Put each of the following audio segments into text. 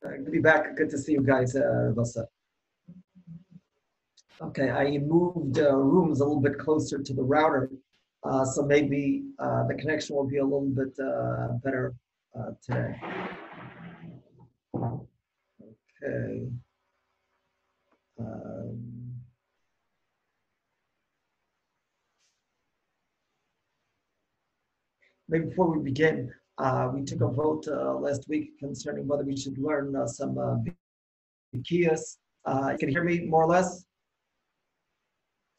Good to be back. Good to see you guys, Vasa. Okay, I moved rooms a little bit closer to the router, so maybe the connection will be a little bit better today. Okay. Um, Maybe before we begin, we took a vote last week concerning whether we should learn some Bikias. You can hear me more or less?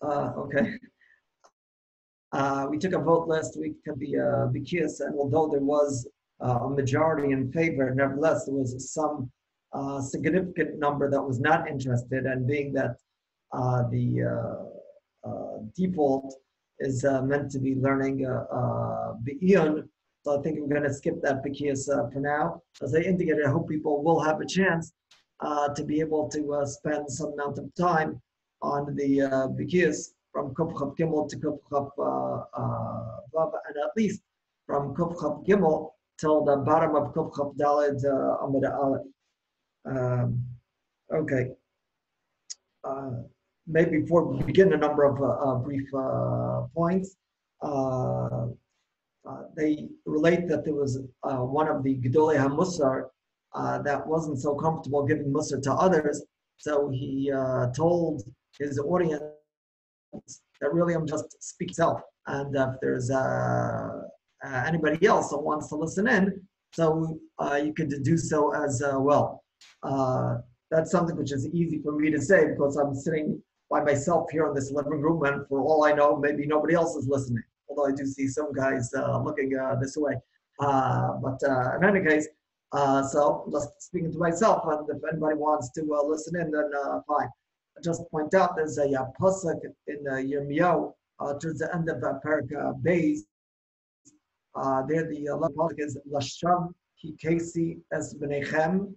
Okay. We took a vote last week on the Bikias, and although there was a majority in favor, nevertheless, there was some significant number that was not interested, and being that the default is meant to be learning Iyun, so I think we're going to skip that Bikias for now. As I indicated, I hope people will have a chance to be able to spend some amount of time on the Bikias from Kuf Chaf Gimel to Kuf Chaf Vav, and at least from Kuf Chaf Gimel till the bottom of Kuf Chaf Daled Amud Aleph. Okay. Maybe before we begin, a number of brief points. They relate that there was one of the Gedolei HaMusar that wasn't so comfortable giving Musar to others, so he told his audience that really I'm just speak self, and if there's anybody else that wants to listen in, so you could do so as well. That's something which is easy for me to say because I'm sitting by myself here in this living room, and for all I know, maybe nobody else is listening. Although I do see some guys looking this way. But in any case, so just speaking to myself, and if anybody wants to listen in, then fine. I just point out there's a pasuk in Yirmiyahu towards the end of Parak Beis. There the pasuk is Lashav Ki Kesi Es B'nechem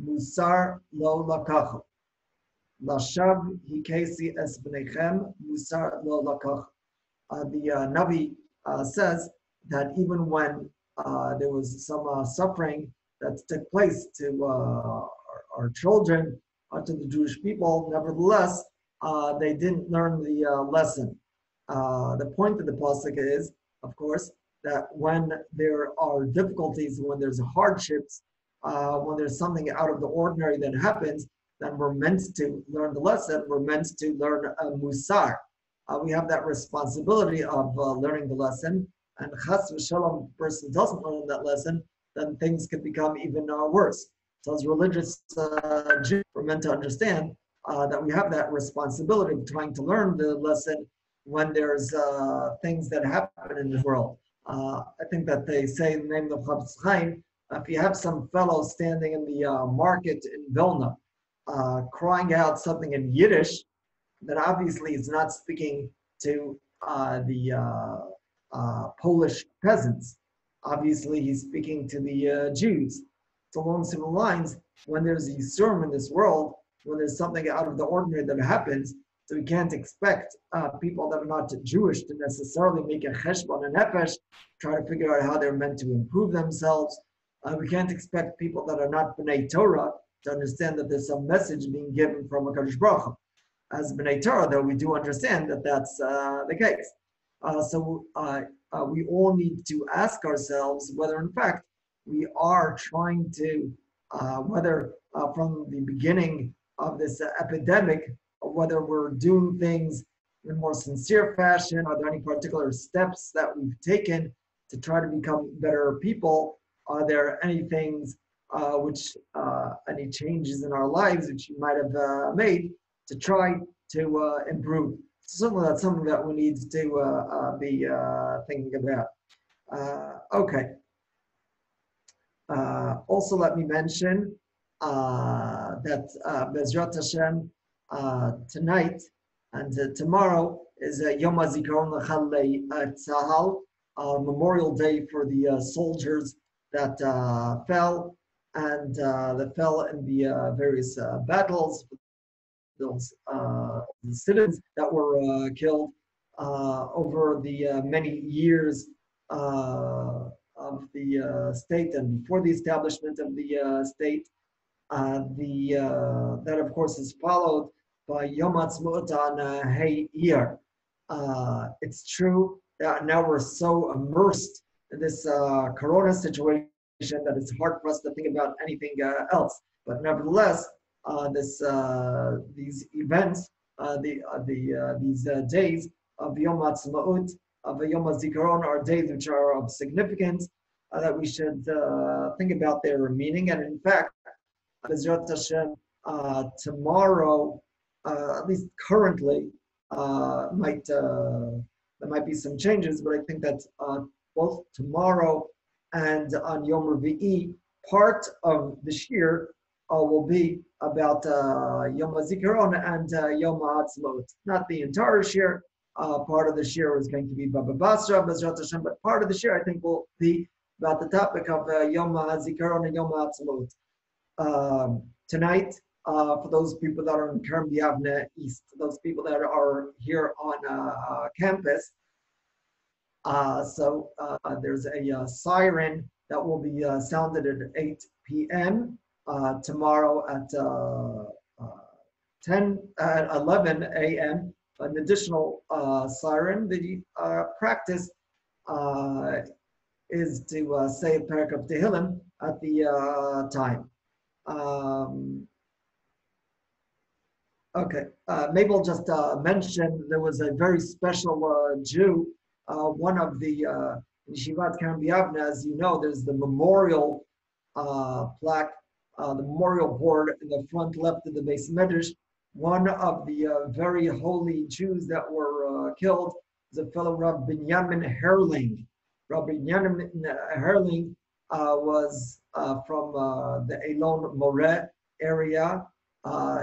Musar Lo Lakach. Lashav Hi Kesi Es B'nechem Musar Lo Lakach. The Navi says that even when there was some suffering that took place to our children, to the Jewish people, nevertheless, they didn't learn the lesson. The point of the pasuk is, of course, that when there are difficulties, when there's hardships, when there's something out of the ordinary that happens, then we're meant to learn the lesson. We're meant to learn musar. We have that responsibility of learning the lesson. And chas v'shalom, person doesn't learn that lesson, then things could become even worse. So as religious Jews, we're meant to understand that we have that responsibility of trying to learn the lesson when there's things that happen in the world. I think that they say in the name of Chavetz Chaim, if you have some fellow standing in the market in Vilna crying out something in Yiddish, then obviously he's not speaking to the Polish peasants. Obviously he's speaking to the Jews. So along similar lines, when there's a Yisurim in this world, when there's something out of the ordinary that happens, so we can't expect people that are not Jewish to necessarily make a cheshbon and nefesh, try to figure out how they're meant to improve themselves. We can't expect people that are not B'nai Torah to understand that there's some message being given from HaKadosh Baruch Hu. As B'nai Torah, though, we do understand that that's the case. So we all need to ask ourselves whether, in fact, we are trying to, whether from the beginning of this epidemic, whether we're doing things in a more sincere fashion, are there any particular steps that we've taken to try to become better people? Are there any things any changes in our lives which you might have made to try to improve? Certainly that's something that we need to be thinking about. Okay. Also, let me mention that Bezrat Hashem tonight and tomorrow is Yom HaZikaron L'Chalei Tzahal, Memorial Day for the soldiers that fell and that fell in the various battles, those citizens that were killed over the many years of the state and before the establishment of the state. That of course is followed by Yom Ha'atzmaut on Hey Iyur. It's true that now we're so immersed in this Corona situation that it's hard for us to think about anything else. But nevertheless, these events, these days of Yom Ha'atzmaut, of Yom HaZikaron, are days which are of significance that we should think about their meaning. And in fact, Bezrat Hashem, tomorrow, at least currently, there might be some changes, but I think that both tomorrow and on Yom Revi'i, part of the Shiur will be about Yom HaZikaron and Yom HaAtzmaut. Not the entire Shiur. Part of the Shiur is going to be Baba Basra, Bezrat Hashem, but part of the Shiur I think will be about the topic of Yom HaZikaron and Yom HaAtzmaut. Tonight, for those people that are in Kerem Yavne East, those people that are here on campus, there's a siren that will be sounded at 8 p.m. Tomorrow at 11 a.m. An additional siren. The practice is to say a parak of Tehillim at the time. Okay, maybe I'll just mention there was a very special Jew, one of the Yeshivat Kerem B'Yavne, as you know, there's the memorial plaque, the memorial board in the front left of the Beis Medrash. One of the very holy Jews that were killed is a fellow Rav Binyamin Herling. Rav Binyamin Herling was from the Eilon Moreh area.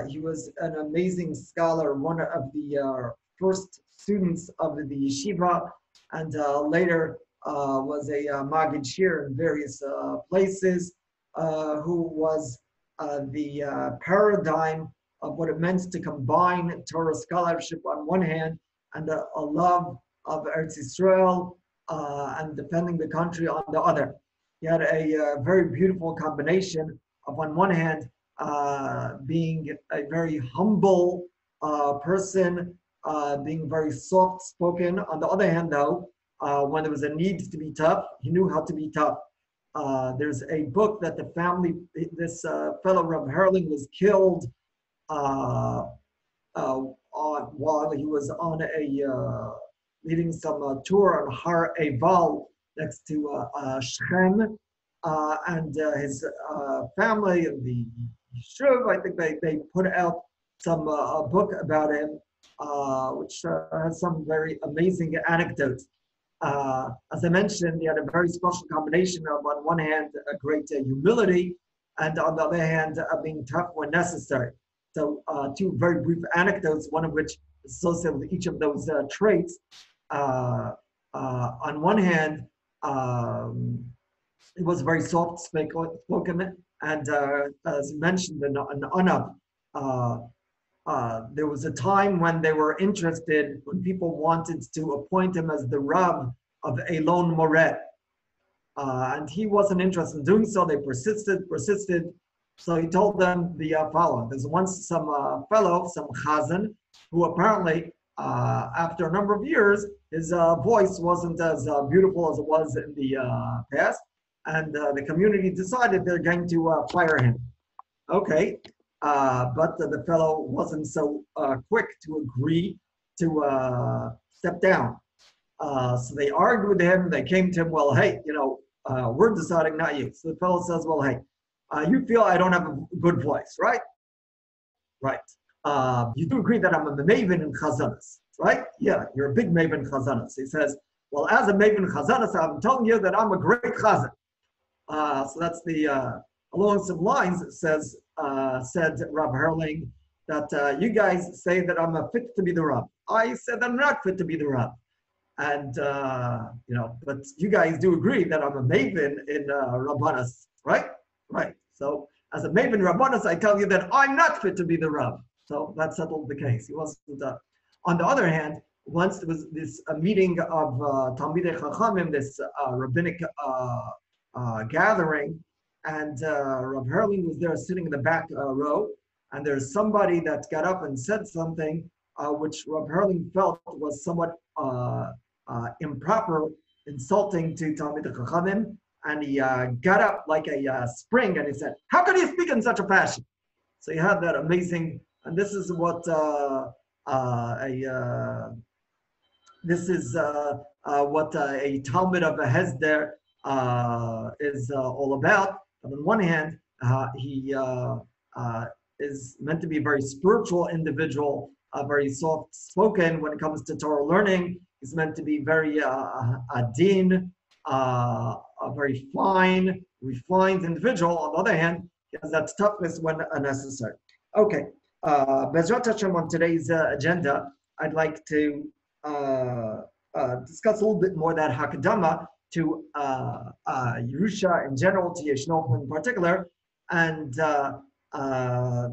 He was an amazing scholar, one of the first students of the yeshiva, and later was a Magid Shiur in various places, who was the paradigm of what it meant to combine Torah scholarship on one hand and a love of Eretz Yisrael and defending the country on the other. He had a very beautiful combination of, on one hand, being a very humble person, being very soft-spoken. On the other hand, though, when there was a need to be tough, he knew how to be tough. There's a book that the family, this fellow Rav Herling was killed while he was on a leading some tour on Har Eval next to Shechem, and his family and the Shuv, I think they put out some a book about him, which has some very amazing anecdotes. As I mentioned, he had a very special combination of, on one hand, a great humility, and on the other hand, being tough when necessary. So two very brief anecdotes, one of which is associated with each of those traits. On one hand, he was very soft-spoken, and as mentioned in Anab, there was a time when they were interested, when people wanted to appoint him as the Rav of Eilon Moreh. And he wasn't interested in doing so. They persisted. So he told them the following. There's once some fellow, some chazan, who apparently, after a number of years, his voice wasn't as beautiful as it was in the past. And the community decided they're going to fire him. Okay, but the fellow wasn't so quick to agree to step down. So they argued with him. They came to him, well, hey, we're deciding, not you. So the fellow says, well, hey, you feel I don't have a good voice, right? Right. You do agree that I'm a maven in chazanas, right? Yeah, you're a big maven in chazanas. He says, well, as a maven in chazanas, I'm telling you that I'm a great chazan. So that's the, along some lines, it says, said Rav Herling, that you guys say that I'm fit to be the Rav. I said I'm not fit to be the Rav. And, but you guys do agree that I'm a maven in Rabbanas, right? Right. So as a maven Rabbanas, I tell you that I'm not fit to be the Rav. So that settled the case. He wasn't. On the other hand, once there was this meeting of Talmidei Chachamim, this rabbinic gathering, and Rav Herling was there sitting in the back row, and there's somebody that got up and said something which Rav Herling felt was somewhat improper, insulting to Talmid Chachamim, and he got up like a spring and he said, "How can you speak in such a fashion?" So you had that amazing, and this is what what a Talmud of a Hesder is all about. On one hand, he is meant to be a very spiritual individual, very soft-spoken when it comes to Torah learning. He's meant to be very adin, a very fine, refined individual. On the other hand, he has that toughness when necessary. Okay, Bezrat Hashem, on today's agenda, I'd like to discuss a little bit more that Hakadama to Yerusha in general, to Yaish in particular, and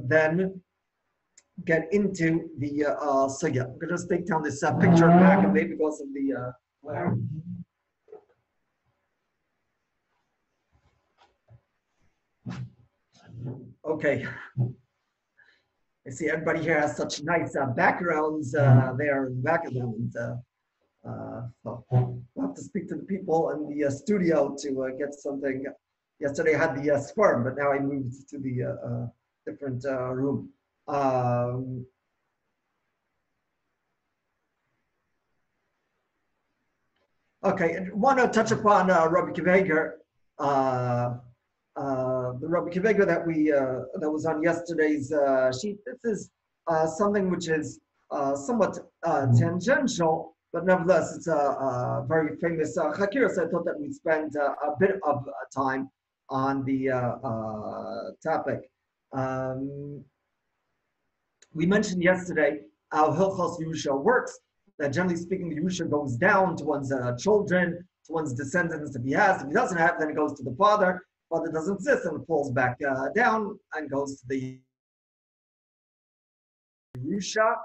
then get into the sugya. I'm going to just take down this picture back and maybe because of the glare. Okay. I see everybody here has such nice backgrounds there in the back of them. And, so I'll have to speak to the people in the studio to get something. Yesterday I had the sperm, but now I moved to the different room. Okay, I want to touch upon Rabbi Kiveger. The Rabbi Kiveger that that was on yesterday's sheet. This is something which is somewhat tangential, but nevertheless, it's a very famous chakir. So I thought that we'd spend a bit of time on the topic. We mentioned yesterday how Hilchos Yerusha works. That generally speaking, the Yerusha goes down to one's children, to one's descendants if he has. If he doesn't have, then it goes to the father. Father doesn't exist, and it falls back down and goes to the Yerusha.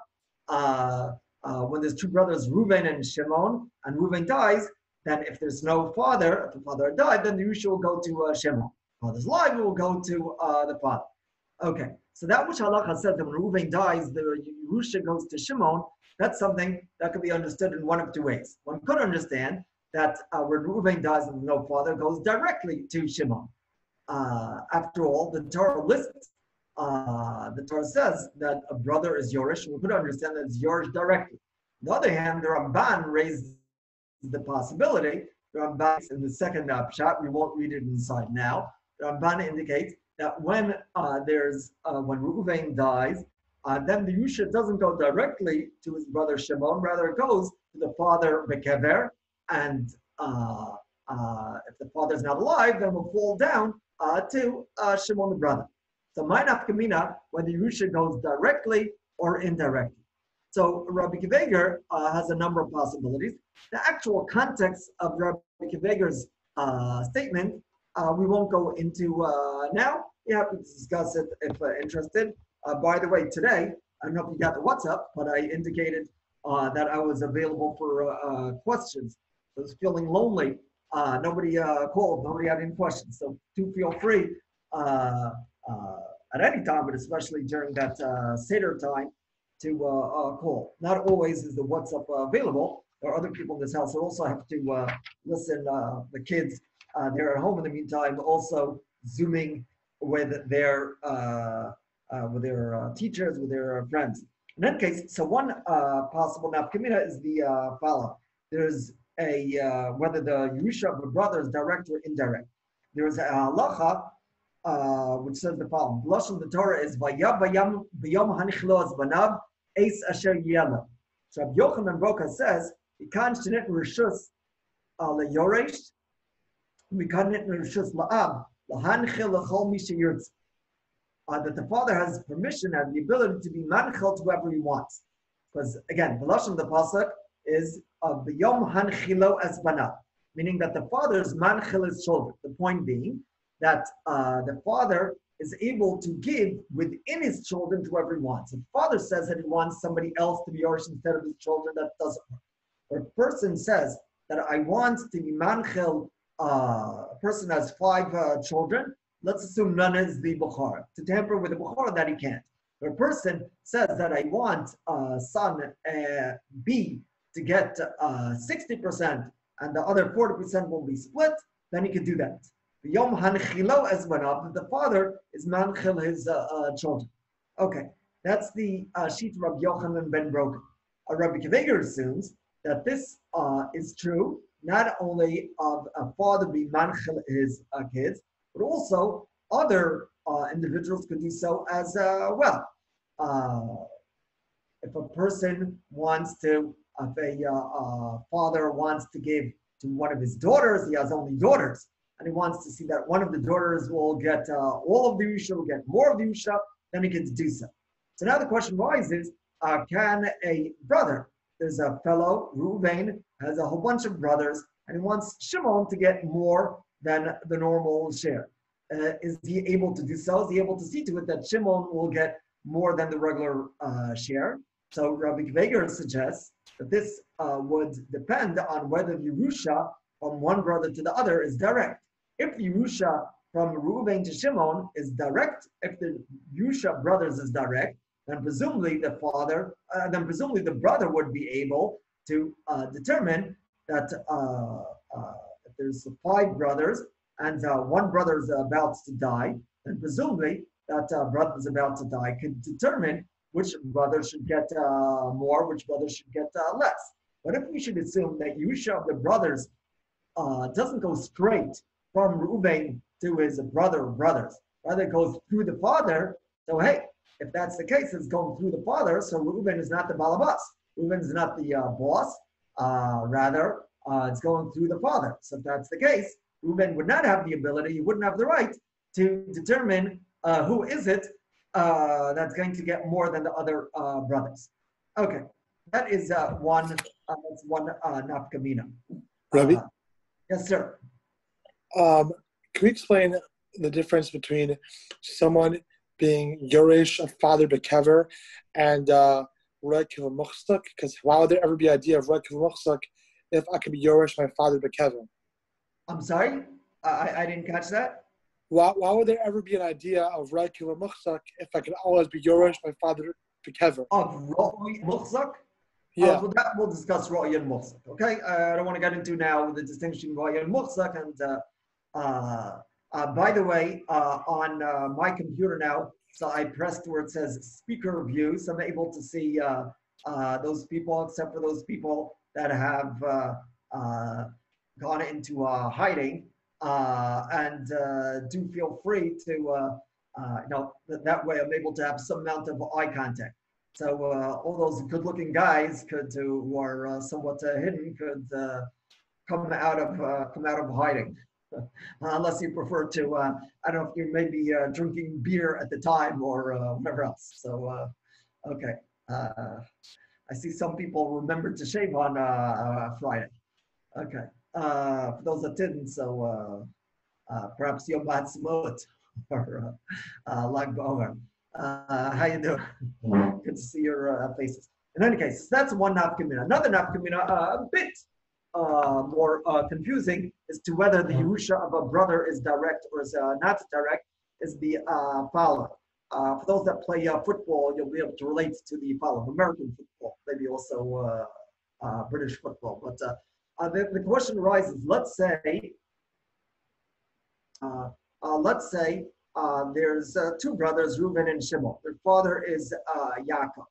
When there's two brothers, Reuven and Shimon, and Reuven dies, then if there's no father, if the father died, then the Yerusha will go to Shimon. If the father's alive, it will go to the father. Okay, so that which Halacha said that when Reuven dies, the Yerusha goes to Shimon, that's something that could be understood in one of two ways. One could understand that when Reuven dies and no father, goes directly to Shimon. After all, the Torah lists, the Torah says that a brother is Yorish. We could understand that it's Yorish directly. On the other hand, the Ramban raised the possibility. The Ramban in the second pshat, we won't read it inside now. The Ramban indicates that when when Reuven dies, then the Yerusha doesn't go directly to his brother Shimon, rather it goes to the father Bekever, and if the father's not alive, then will fall down to Shimon the brother. So my nafkamina, whether Yerusha goes directly or indirectly. So Rabbi Kiveger has a number of possibilities. The actual context of Rabbi Kiveger's statement, we won't go into now. We're happy to discuss it if interested. By the way, today, I don't know if you got the WhatsApp, but I indicated that I was available for questions. I was feeling lonely. Nobody called, nobody had any questions. So do feel free at any time, but especially during that Seder time, to call. Not always is the WhatsApp available. There are other people in this house that also have to listen. The kids, they're at home in the meantime, also Zooming with their teachers, with their friends. In that case, so one possible nafkamina is the following. There's whether the Yerusha of the brother is direct or indirect. There is a halacha which says the following. The lashon of the Torah is vayab b'yom hanichlo az banav eis asher yela. So Rabbi Yochanan Broka says ikan shenit rishus leyoresh, ikan nit rishus la'ab lahanchil lechol mi sheyirtz. That the father has permission and the ability to be manchel to whoever he wants. Because again, the lashon of the pasuk is b'yom hanchilo es banav, meaning that the father is manchil his children. The point being that the father is able to give within his children to whoever he wants. If the father says that he wants somebody else to be Yorish instead of his children, that doesn't work. Or a person says that I want to be manchil, a person has 5 children, let's assume none is the Bukhara. To tamper with the Bukhara, that he can't. If a person says that I want son B to get 60% and the other 40% will be split, then he could do that. The Yom Hanchilo as Manav, the father is Manchil his children. Okay, that's the sheet of Rabbi Yochanan ben Broken. Rabbi Kiveger assumes that this is true not only of a father being Manchil his kids, but also other individuals could do so as well. If a person wants to, if a father wants to give to one of his daughters, he has only daughters, and he wants to see that one of the daughters will get all of the Yusha, will get more of the Yusha, then he can do so. So now the question arises, can a brother, there's a fellow, Reuven, has a whole bunch of brothers, and he wants Shimon to get more than the normal share. Is he able to do so? Is he able to see to it that Shimon will get more than the regular share? So Rabbi Kveger suggests that this would depend on whether the Yerusha from one brother to the other is direct. If the Yerusha from Reuven to Shimon is direct, if the Yerusha brothers is direct, then presumably the brother would be able to determine that if there's 5 brothers and one brother is about to die, then presumably that brother is about to die could determine which brother should get more, which brother should get less. But if we should assume that Yusha of the brothers doesn't go straight from Reuven to his brothers, rather it goes through the father, so hey, if that's the case, it's going through the father, so Reuven is not the balabas. Reuven is not the boss, rather it's going through the father. So if that's the case, Reuven would not have the ability, he wouldn't have the right to determine who is it that's going to get more than the other brothers. Okay, that is one nafkamina. Rabbi? Yes, sir. Can we explain the difference between someone being Yoresh, a father bekever, and Rekiv Muchstak? Because why would there ever be an idea of Rekiv Muchstak if I could be Yoresh, my father bekever? I'm sorry? I didn't catch that. Why would there ever be an idea of Rekiv Muchstak if I could always be Yoresh, my father bekever? Of Ro'y Muchstak? Yeah. Well, that we'll discuss Ro'y and Muchstak, okay? I don't want to get into now the distinction between Ro'y and Muchstak. And by the way, on my computer now, so I pressed where it says speaker view, so I'm able to see those people, except for those people that have gone into hiding. And do feel free to, that way I'm able to have some amount of eye contact. So all those good-looking guys who are somewhat hidden could come out of hiding, unless you prefer to. I don't know if you may be drinking beer at the time or whatever else. So okay, I see some people remembered to shave on Friday. Okay, for those that didn't, so perhaps Yom Ha'atzmaut or Lag BaOmer. How you doing? Good to see your faces. In any case, that's one nafkamina. Another nafkamina, a bit more confusing, as to whether the Yerusha of a brother is direct or is not direct, is the follow. For those that play football, you'll be able to relate to the follow, American football, maybe also British football. But the question arises, let's say there's 2 brothers, Reuven and Shimon. Their father is Yaakov.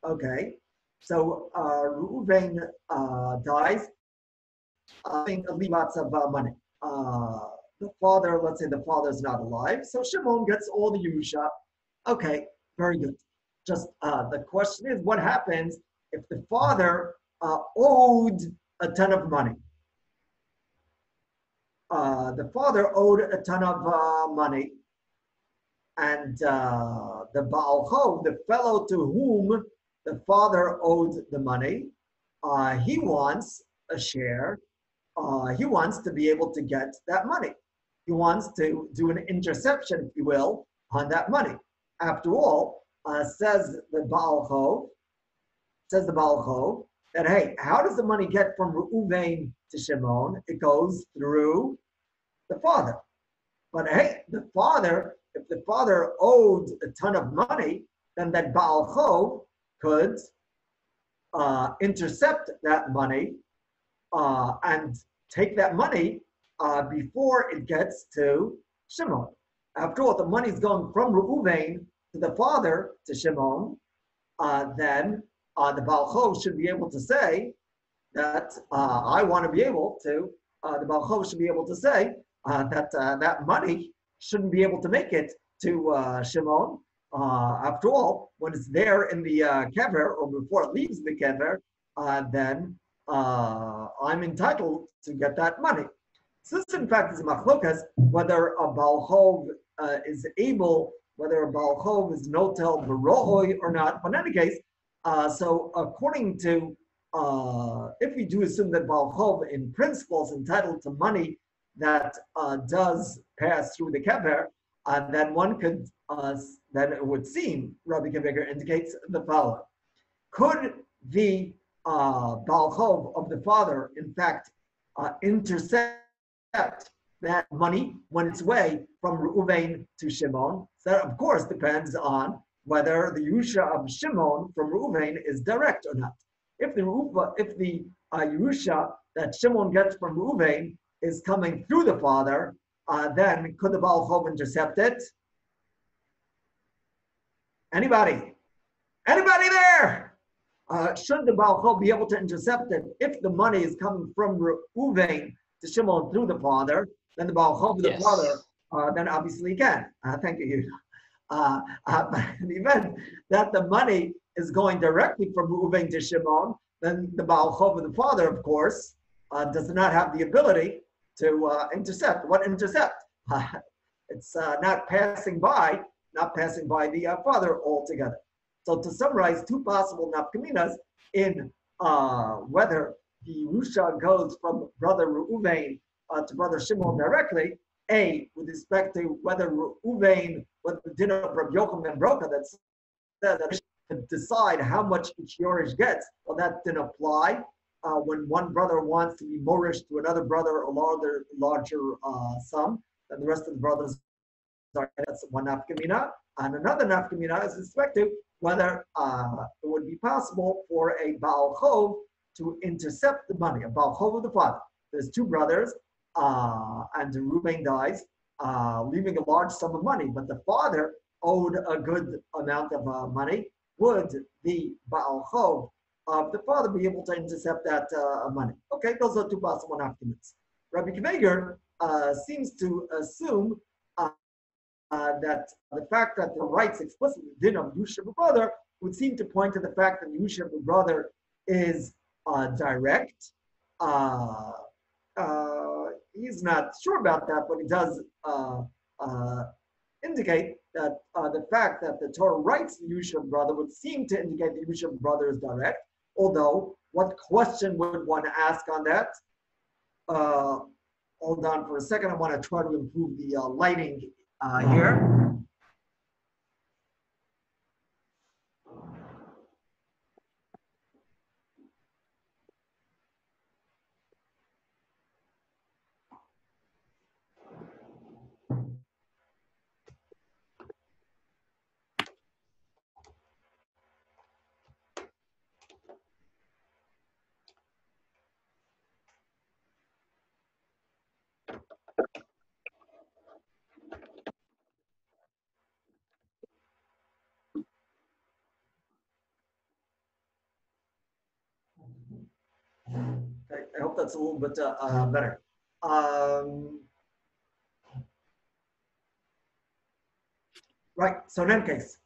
Okay, so Reuven dies, leave lots of money. The father, let's say the father's not alive, so Shimon gets all the Yerusha. Okay, very good. Just the question is, what happens if the father owed a ton of money? The father owed a ton of money, and the Baal Chov, the fellow to whom the father owed the money, he wants a share. He wants to be able to get that money. He wants to do an interception, if you will, on that money. After all, says the Baal Chov, that, hey, how does the money get from Reuven to Shimon? It goes through the father. But hey, if the father owed a ton of money, then that Baal Chov could intercept that money and take that money before it gets to Shimon. After all, the money is going from Reuven to the father to Shimon, then the Baal Chov should be able to say that I want to be able to, the Baal Chov should be able to say that that money shouldn't be able to make it to Shimon. After all, when it's there in the kever, or before it leaves the kever, then I'm entitled to get that money. So this, in fact, is a machlokas, whether a Baal Chov is able, whether a Baal Chov is notel b'ro'oi or not. But in any case, so according to, if we do assume that Baal Chov in principle is entitled to money that does pass through the kever, then one could, then it would seem, Rabbi Kiviger indicates the following. Could the Baal Chov of the father, in fact, intercept that money when it's way from Reuven to Shimon? So that, of course, depends on whether the Yerusha of Shimon from Reuven is direct or not. If the Yerusha that Shimon gets from Reuven is coming through the father, then could the Baal Chov intercept it? Anybody? Anybody there? Should the Baal Chov be able to intercept it if the money is coming from Reuven to Shimon through the father? Then the Baal Chov, the father, then obviously he can. Thank you. But in the event that the money is going directly from Reuven to Shimon, then the Baal Chov of the father, of course, does not have the ability to intercept. What intercept? It's not passing by the father altogether. So to summarize, two possible nafkaminas in whether the Yerusha goes from brother Reuven to brother Shimon directly, A, with respect to whether Reuven, what the din of Rabbi Yochanan Broka that said that to decide how much each Yorish gets, well, that didn't apply. When one brother wants to be morish to another brother a larger sum, then the rest of the brothers are, that's one nafkamina. And another nafkamina is respect to whether it would be possible for a Baal Chov to intercept the money, a Baal Chov of the father. There's two brothers, and Reuben dies, leaving a large sum of money, but the father owed a good amount of money. Would the Baal Chov of the father be able to intercept that money? Okay, those are two possible arguments. Rabbi Kiviger seems to assume that the fact that the rights explicitly din of Yusha brother would seem to point to the fact that Yusha brother is direct. He's not sure about that, but he does indicate that the fact that the Torah writes the Yusha brother would seem to indicate the Yusha brother is direct. Although, what question would one ask on that? Hold on for a second. I want to try to improve the lighting here. I hope that's a little bit better. Right. So in any case,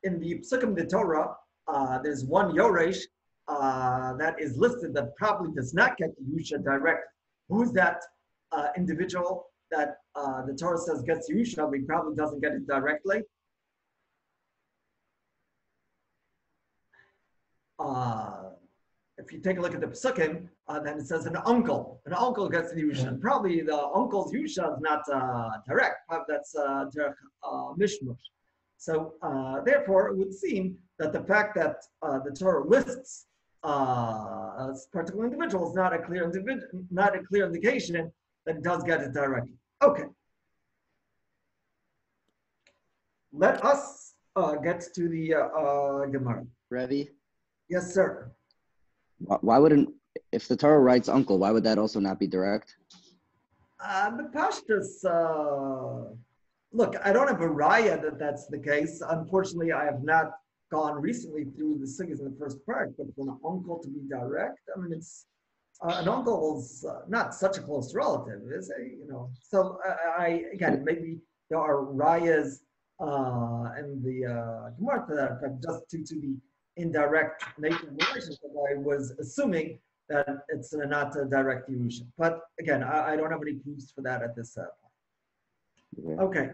in the Psukim the Torah, there's one Yoresh that is listed that probably does not get the Yusha direct. Who's that individual that the Torah says gets Yusha, but he probably doesn't get it directly? If you take a look at the Psukim, then it says an uncle. An uncle gets the Yusha. Probably the uncle's Yusha is not direct. That's mishmush. So therefore, it would seem that the fact that the Torah lists a particular individual is not a clear indication that he does get it directly. Okay. Let us get to the Gemara. Rebbe, Yes, sir. why wouldn't, if the Torah writes uncle, why would that also not be direct? The Pashtus, look, I don't have a raya that that's the case. Unfortunately, I have not gone recently through the sigas in the first part, but for an uncle to be direct, I mean, it's an uncle's not such a close relative, is it? So again, maybe there are rayas in the Gemara to that effect, just to the indirect nature of relationship. I was assuming that it's not a direct Yerusha. But again, I don't have any proofs for that at this point. Okay.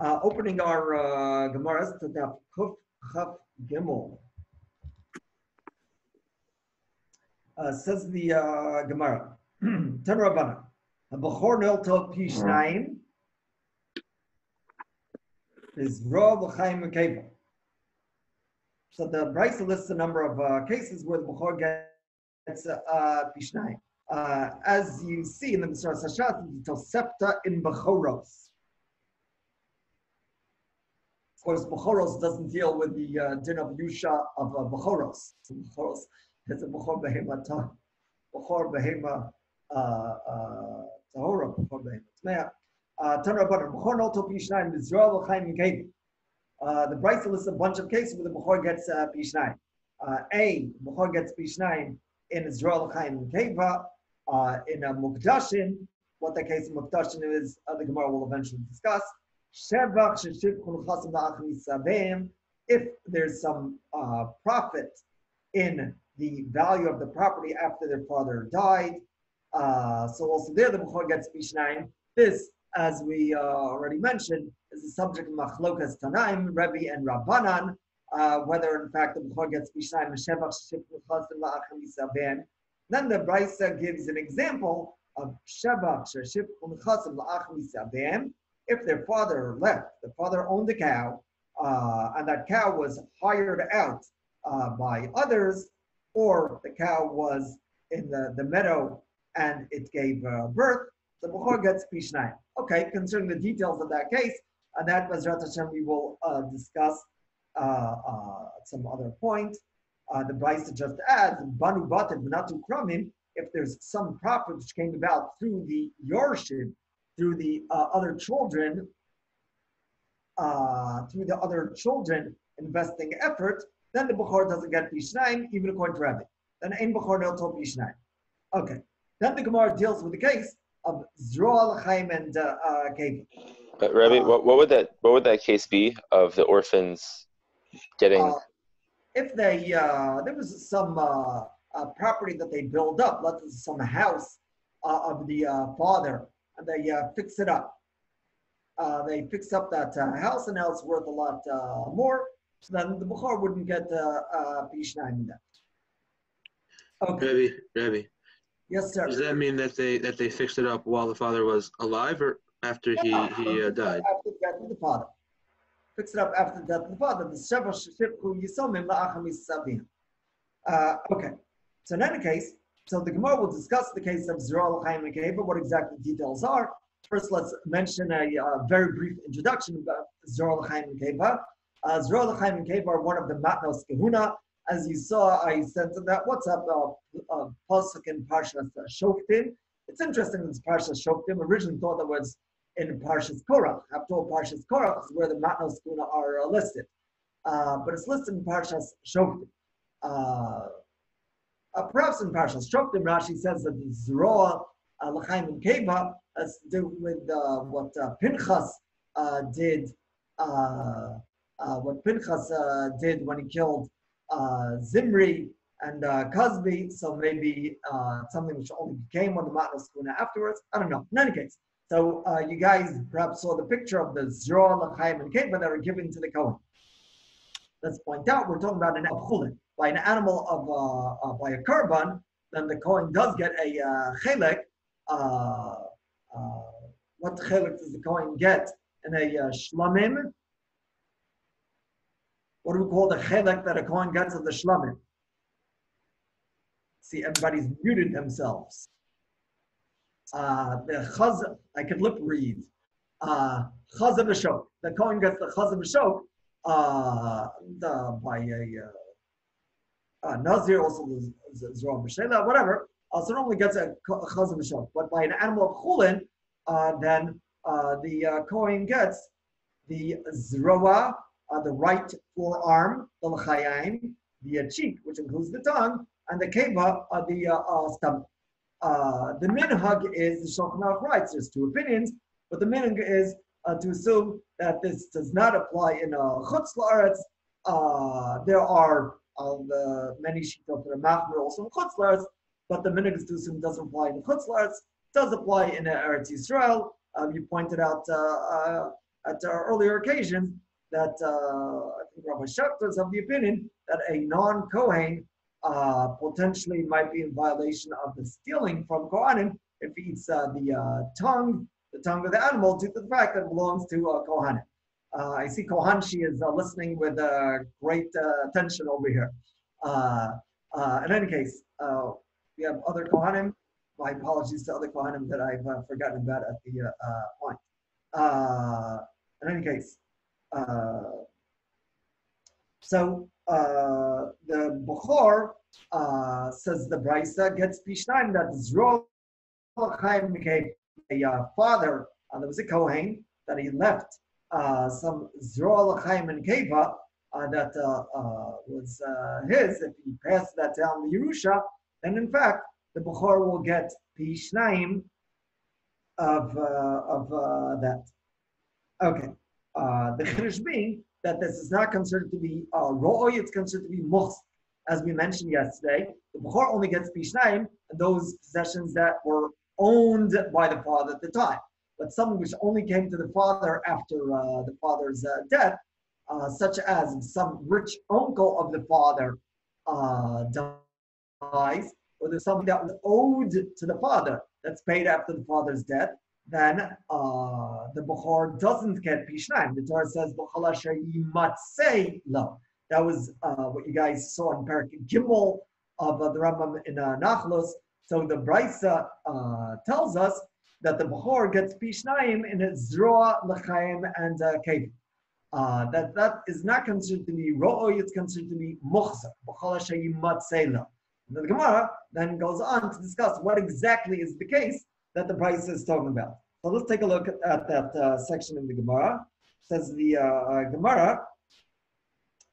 Opening our Gemaras to Daf Kuf Chaf Gimel. Says the Gemara, Tan Rabbana, B'chor Nilto Pi Shnayim is Ra L'chaim Mekeva. So the Brisa lists a number of cases where the B'chor gets Pi Shnayim. As you see in the Mishnah Sashat, the Tosefta in B'choros. Of course, B'choros doesn't deal with the din of Yusha of B'choros. B'choros is a B'chor Behema Tah, B'chor Behema Tahora, B'chor Behema Tmeah. Tan Rabbanan, B'chor Nolto Pi Shnayim, Yisrael L'chaim Mekeva. The Brisa lists a bunch of cases where the B'chor gets Pi Shnayim. B'chor gets Pi Shnayim in Israel L'chaim Mekeva. In a Mukdashin, what the case of Mukdashin is, the Gemara will eventually discuss. If there's some profit in the value of the property after their father died, so also there the B'chor gets Pi Shnayim. This, as we already mentioned, is the subject of Machlokas Tanaim, Rebbe and Rabbanan, whether in fact the B'chor gets Pi Shnayim. Then the Brisa gives an example of Shevach Sheshif Unchasim La'ach Misabem. If their father left, the father owned a cow, and that cow was hired out by others, or the cow was in the meadow and it gave birth, the B'chor gets Pi Shnayim. Okay, concerning the details of that case, and that Bezrat Hashem we will discuss at some other point. The Brisa just adds, Banu Batim V'natu Kramim, if there's some profit which came about through the Yorshim, through the other children investing effort, then the B'chor doesn't get Pi Shnayim, even according to Rabbi. Then Ein B'chor Nilto Pi Shnayim. Okay. Then the Gemara deals with the case of Zroa L'chaim and Keva. Rabbi, what would that case be of the orphans getting? If they there was some property that they build up, let's say some house of the father, and they fix it up. They fix up that house, and now it's worth a lot more. So then the B'chor wouldn't get Pi Shnayim in that. Okay. Rabbi. Yes, sir. Does that mean that they fixed it up while the father was alive, or after he died? After the death of the father. Fix it up after the death of the father. The Sheva Sheshipchu Yisomim La'acham Yisavim. Okay. So in any case, so the Gemara will discuss the case of Zroa L'chaim Mekeva, what exactly the details are. First, let's mention a very brief introduction about Zroa L'chaim Mekeva. Zroa L'chaim Mekeva are one of the Matnos Kehuna. As you saw, I sent that WhatsApp pasuk in Parshas Shoftim. It's interesting this Parshas Shoftim. Originally thought that was in Parshas Korach. After all, Parshas Korach is where the Matnos Kehuna are listed. But it's listed in Parshas Shoftim. Perhaps in Parshas Shoftim, Rashi says that the Zroa L'chaim Mekeva has to do with what Pinchas did. What Pinchas did when he killed Zimri and Cosby, so maybe something which only became on the Matnos Kehuna afterwards. I don't know. In any case, so you guys perhaps saw the picture of the Zroa L'chaim Mekeva that are given to the Kohen. Let's point out we're talking about an Chulin. By an animal of by a korban, then the Kohen does get a chelek. What chelek does the Kohen get in a shlamim? What do we call the chelek that a Kohen gets of the shlamim? See, everybody's muted themselves. The chaz, I could lip read. Chaz v'shok. The Kohen gets the chaz v'shok by a Nazir, also the Zroa B'Shela, whatever. So normally gets a chaz v'shok. But by an animal of chulin, then the Kohen gets the Zroa, the right forearm, the l'chayim, the cheek, which includes the tongue, and the keva, the stomach. The minhag is the Shulchan Aruch writes. There's two opinions, but the minhag is to assume that this does not apply in chutz la'aretz. There are many shittot that are machmir also in chutz la'aretz, but the minhag is to assume it doesn't apply in chutz la'aretz. It does apply in Eretz Yisrael. You pointed out at earlier occasions that I think Rabbi Schechter is of the opinion that a non-Kohen potentially might be in violation of the stealing from Kohanim if he eats the tongue of the animal due to the fact that it belongs to Kohanim. I see Kohanshi is listening with great attention over here. In any case, we have other Kohanim. My apologies to other Kohanim that I've forgotten about at the point. In any case, so the Bechor, says the Brisa, gets Pishnaim that Zroa L'chaim became a father, there was a Kohen, that he left some Zroa L'chaim and Keva that was his. If he passed that down the Yerusha, then in fact, the Bechor will get Pishnaim of that. Okay. The Chiddush being that this is not considered to be Ro'oi, it's considered to be Muchs. As we mentioned yesterday, the Bechor only gets Pishnaim and those possessions that were owned by the father at the time. But some which only came to the father after the father's death, such as some rich uncle of the father dies, or there's something that was owed to the father that's paid after the father's death, then the Bechor doesn't get Pishnaim. The Torah says, B'chol asher yimatzei lo. That was what you guys saw in Parak Gimel of the Rambam in Nachlos. So the Brisa tells us that the Bechor gets Pishnaim in his Zroa, L'chaim, and Keva. That is not considered to be Ro'oi, it's considered to be Muchzak. B'chol asher yimatzei lo. The Gemara then goes on to discuss what exactly is the case that the Brisa is talking about. So let's take a look at that section in the Gemara. It says the Gemara,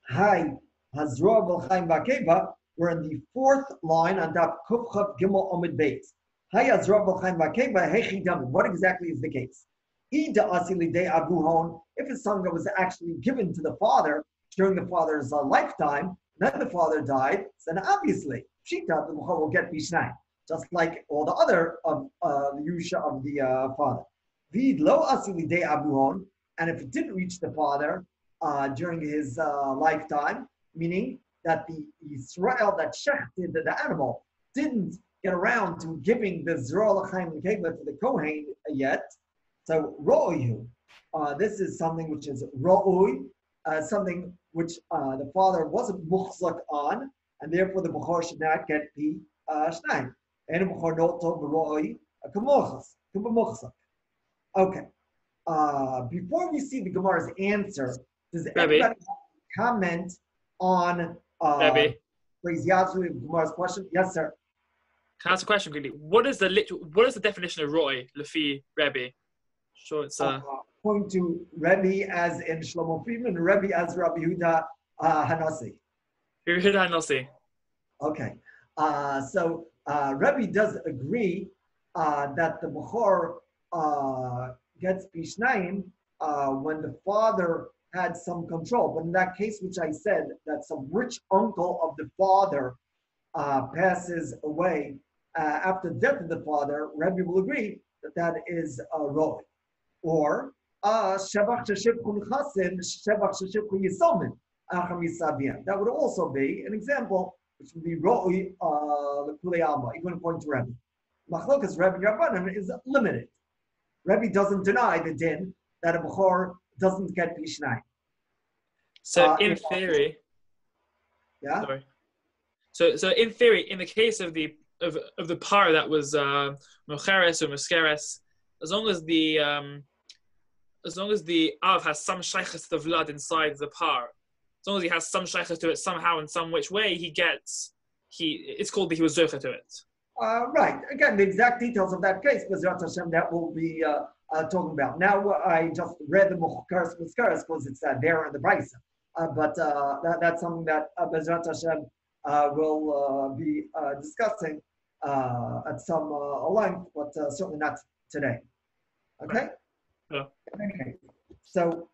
Hi, Hazroa B'Chaim Ba'Keva, we're in the fourth line on Daf Kufchav Gimel Omid Beis. Hi, Hazroa B'Chaim Ba'Keva, Hechi Dam. What exactly is the case? If it's something that was actually given to the father during the father's lifetime, then the father died, then obviously, Shita, the Bechor will get Bishnai, just like all the other of the Yusha of the father. And if it didn't reach the father during his lifetime, meaning that the Israel that shechted the animal didn't get around to giving the Zroa L'chaim and Keva to the Kohen yet, so Ro'oyu, this is something which is Ro'oy, something which the father wasn't muchzak on, and therefore the Bechor should not get the Shnaim. And the Bechor not told Ro'oy, Kamuchzak. Okay. Before we see the Gemara's answer, does everybody comment on phraseology of Gemara's question? Yes, sir. Can I ask a question quickly? What is the definition of Roy, Lefi, Rebbe? Sure, it's point to Rebbe as in Shlomo Friedman, and Rebbe as Rabbi Yehuda Hanasi. Yehuda Hanasi. Okay. So Rebbe does agree that the Bechor gets Pishnaim when the father had some control. But in that case, which I said, that some rich uncle of the father passes away after the death of the father, Rebbe will agree that that is Roy. Or Shevach Sheshivchun Chasim, Shevach Sheshivchun Yisomin, Acham Yisabiyam. That would also be an example, which would be Ro'i L'Kulei Alma, even according to Rebbe. Machlokas Rebbe Rabbanan is limited. Rebbe doesn't deny the din that a Bechor doesn't get Pishnai. So in theory, yeah. Sorry. So in theory, in the case of the the par that was mocheres or muskeres, as long as the av has some shaykhs to the vlad inside the par, as long as he has some shaykhs to it somehow in some which way, it's called that he was zocha to it. Right. Again, the exact details of that case, Bezrat Hashem, that we'll be talking about. Now, I just read the Mukhkaras because it's there in the Brisa. But that's something that Bezrat Hashem will be discussing at some length, but certainly not today. Okay? Yeah. Okay. So,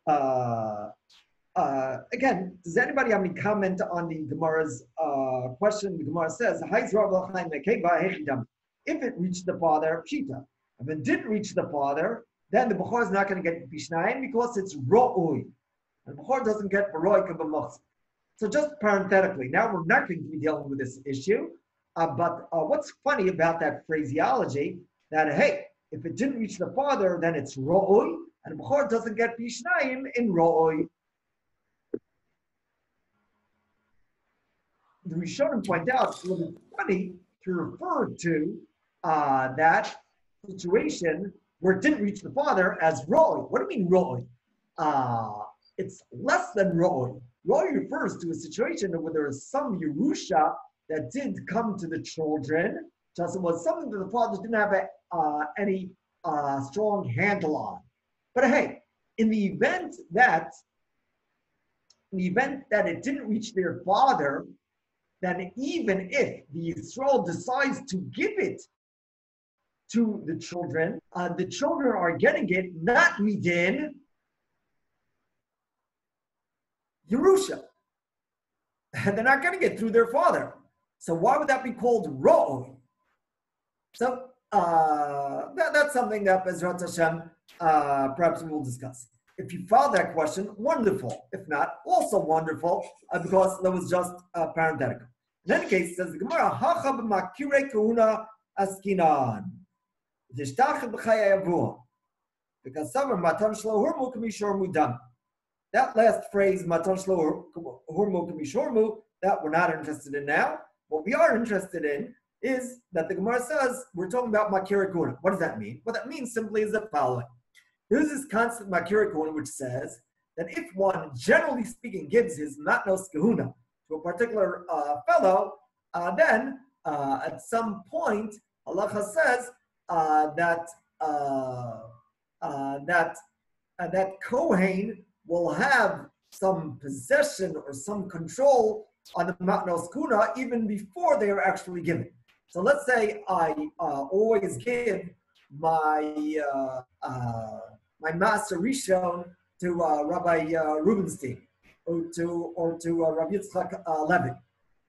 again, does anybody have any comment on the Gemara's question? The Gemara says, if it reached the father, Pshita. If it didn't reach the father, then the Bechor is not going to get Pishnayim because it's Ro'ui. And the Bechor doesn't get Baroik of a Mochz. So just parenthetically, now we're not going to be dealing with this issue, but what's funny about that phraseology, that, hey, if it didn't reach the father, then it's Ro'ui, and the Bechor doesn't get Pishnayim in Ro'ui. The Rishonim point out it's a little bit funny to refer to that situation where it didn't reach the father as Ro'oi. What do you mean Ro'oi? It's less than Ro'oi. Ro'oi refers to a situation where there is some Yerusha that did come to the children, just it was something that the fathers didn't have any strong handle on. But hey, in the event that it didn't reach their father, then even if the Yisrael decides to give it to the children are getting it not within Yerusha. And they're not getting it through their father. So why would that be called Ro'oi? So that's something that Bezrat Hashem perhaps we will discuss. If you filed that question, wonderful. If not, also wonderful, because that was just parenthetical. In any case, it says the Gemara, Hacha b'makirei kahuna askinan. Dishtachet b'chaya yavuah. Because some matan shlo hurmu k'mishor mudam. That last phrase, matan shlo hurmu k'mishor mu, that we're not interested in now. What we are interested in is that the Gemara says we're talking about makirei kahuna. What does that mean? What that means simply is the following. There's this constant makirei kahuna which says that if one, generally speaking, gives his matnos kahuna to a particular fellow, then at some point, halacha says that Kohen will have some possession or some control on the matnos kahuna even before they are actually given. So let's say I always give my master Rishon to Rabbi Rubenstein or to Rabbi Yitzchak Levin.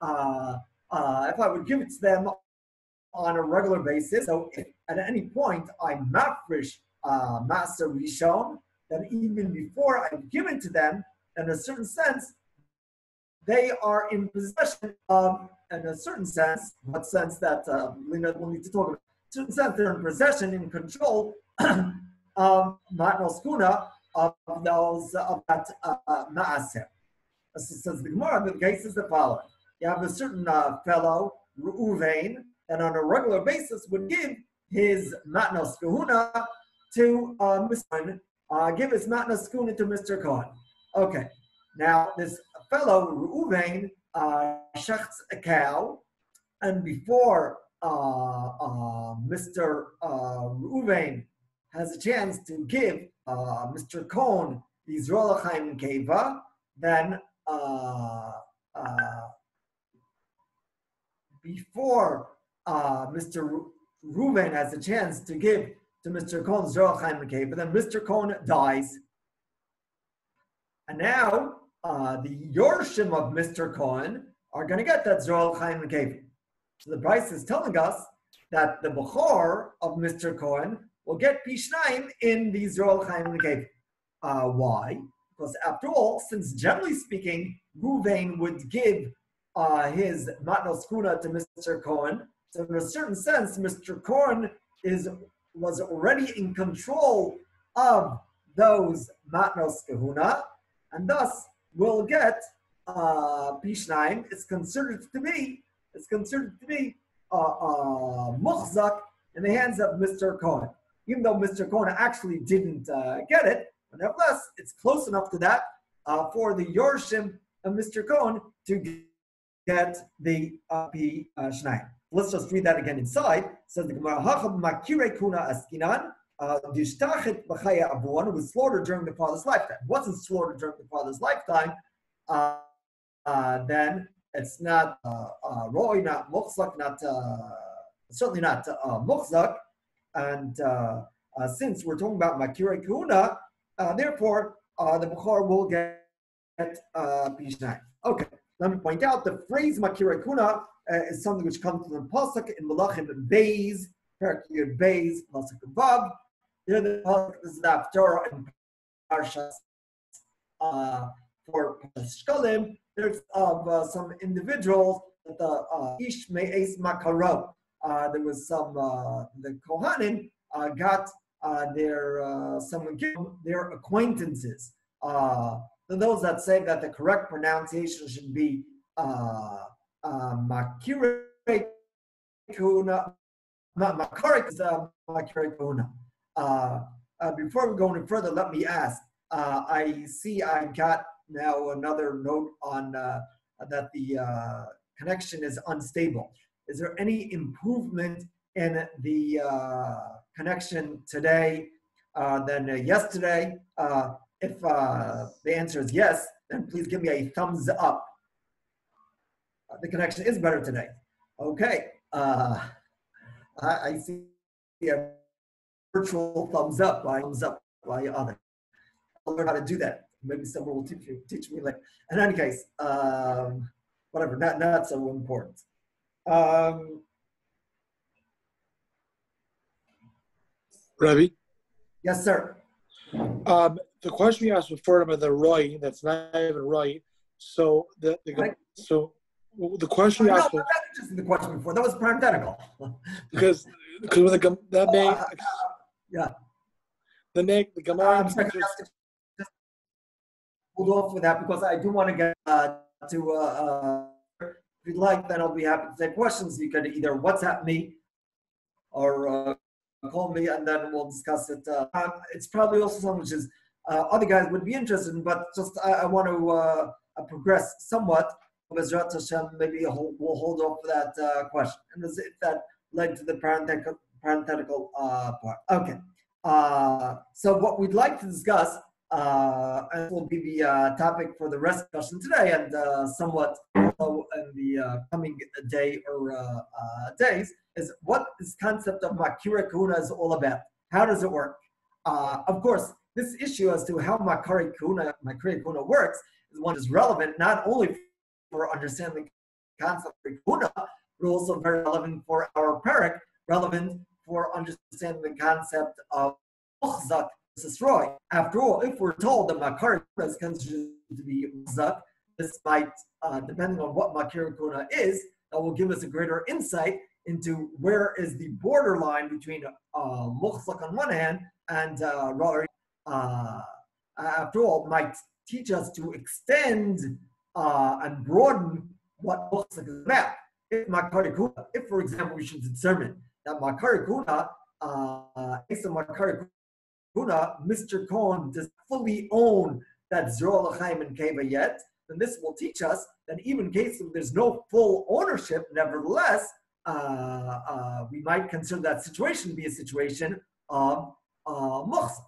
If I would give it to them on a regular basis, so if at any point I mafresh master Rishon, then even before I give it to them, in a certain sense, they are in possession of, in a certain sense, what sense that we'll need to talk about. In a certain sense, they're in possession, in control of matnos kahuna of that maaser. As it says the Gemara, the case is the following: you have a certain fellow, Reuven, and on a regular basis would give his matnos kahuna to Mr. Give his matnos kahuna to Mr. Cohen. Okay, now this fellow Reuven shechts a cow, and before Mr. Reuven has a chance to give Mr. Cohen the Yisrael Chaim Keva, then before Mr. Reuven has a chance to give to Mr. Cohen Yisrael Chaim Keva, then Mr. Cohen dies. And now the Yorshim of Mr. Cohen are going to get that Yisrael Chaim Keva. So the Bryce is telling us that the Bechor of Mr. Cohen will get Pishnayim in the Yisrael Chaim Keva. Why? Because after all, since generally speaking, Reuven would give his matnos kahuna to Mr. Cohen, so in a certain sense, Mr. Cohen was already in control of those matnos kahuna, and thus will get Pishnayim. It's considered to be muchzak in the hands of Mr. Cohen. Even though Mr. Cohen actually didn't get it, but nevertheless, it's close enough to that for the Yorshim of Mr. Cohen to get the P. Shnai. Let's just read that again inside. It says the Gemara, Hachab Makire Kuna Askinan, Dishtachet B'chaya Abuan, was slaughtered during the father's lifetime. Wasn't slaughtered during the father's lifetime, then it's not Roy, not Muchzak, not certainly not Muchzak. And since we're talking about Makire Kuna, therefore the Bukhar will get Pishnai. Okay, let me point out the phrase Makire Kuna is something which comes from the pasuk in Malachim Beis, Parakiyud Beis, pasuk Vav. Here the pasuk is the Haftarah in Parshas for Shkalim. There's some individuals that the Ish Me'es Makaro. There was some the Kohanim got someone gave them their acquaintances. Those that say that the correct pronunciation should be Makire Kuna, not Makare, is Makire Kuna. Before we go any further, let me ask. I see I got now another note on that the connection is unstable. Is there any improvement in the connection today than yesterday? If the answer is yes, then please give me a thumbs up. The connection is better today. Okay. I see a virtual thumbs up by other. I'll learn how to do that. Maybe someone will teach me later. In any case, whatever, not so important. Rabbi? Yes, sir. The question you asked before about the right, that's not even right. So the question you asked. No, that was just the question before. That was parenthetical. because when that may yeah. The Gemara. I'm sorry, just hold off with that because I do want to get to. If you'd like, then I'll be happy to take questions. You can either WhatsApp me or call me, and then we'll discuss it. It's probably also something which is other guys would be interested in, but just I want to progress somewhat. Bezrat Hashem, maybe we'll hold off for that question, and as if that led to the parenthetical part. Okay. So what we'd like to discuss, and will be the topic for the rest of the discussion today, and somewhat in the coming day or days, is what this concept of Makire Kuna is all about. How does it work? Of course, this issue as to how Makire Kuna works is one is relevant not only for understanding the concept of Kuna, but also very relevant for our parak, relevant for understanding the concept of Muchzak versus Roy. After all, if we're told that Makire Kuna is considered to be Muchzak, this might, depending on what Makire Kuna is, that will give us a greater insight into where is the borderline between Muchzak on one hand and Roy. After all, might teach us to extend and broaden what Muchzak is about. If Makire Kuna, if for example we should determine that Makire Kuna, Mr. Cohen does fully own that Zroa L'chaim and Keva yet, then this will teach us that even in case there's no full ownership, nevertheless, we might consider that situation to be a situation of Muchzak.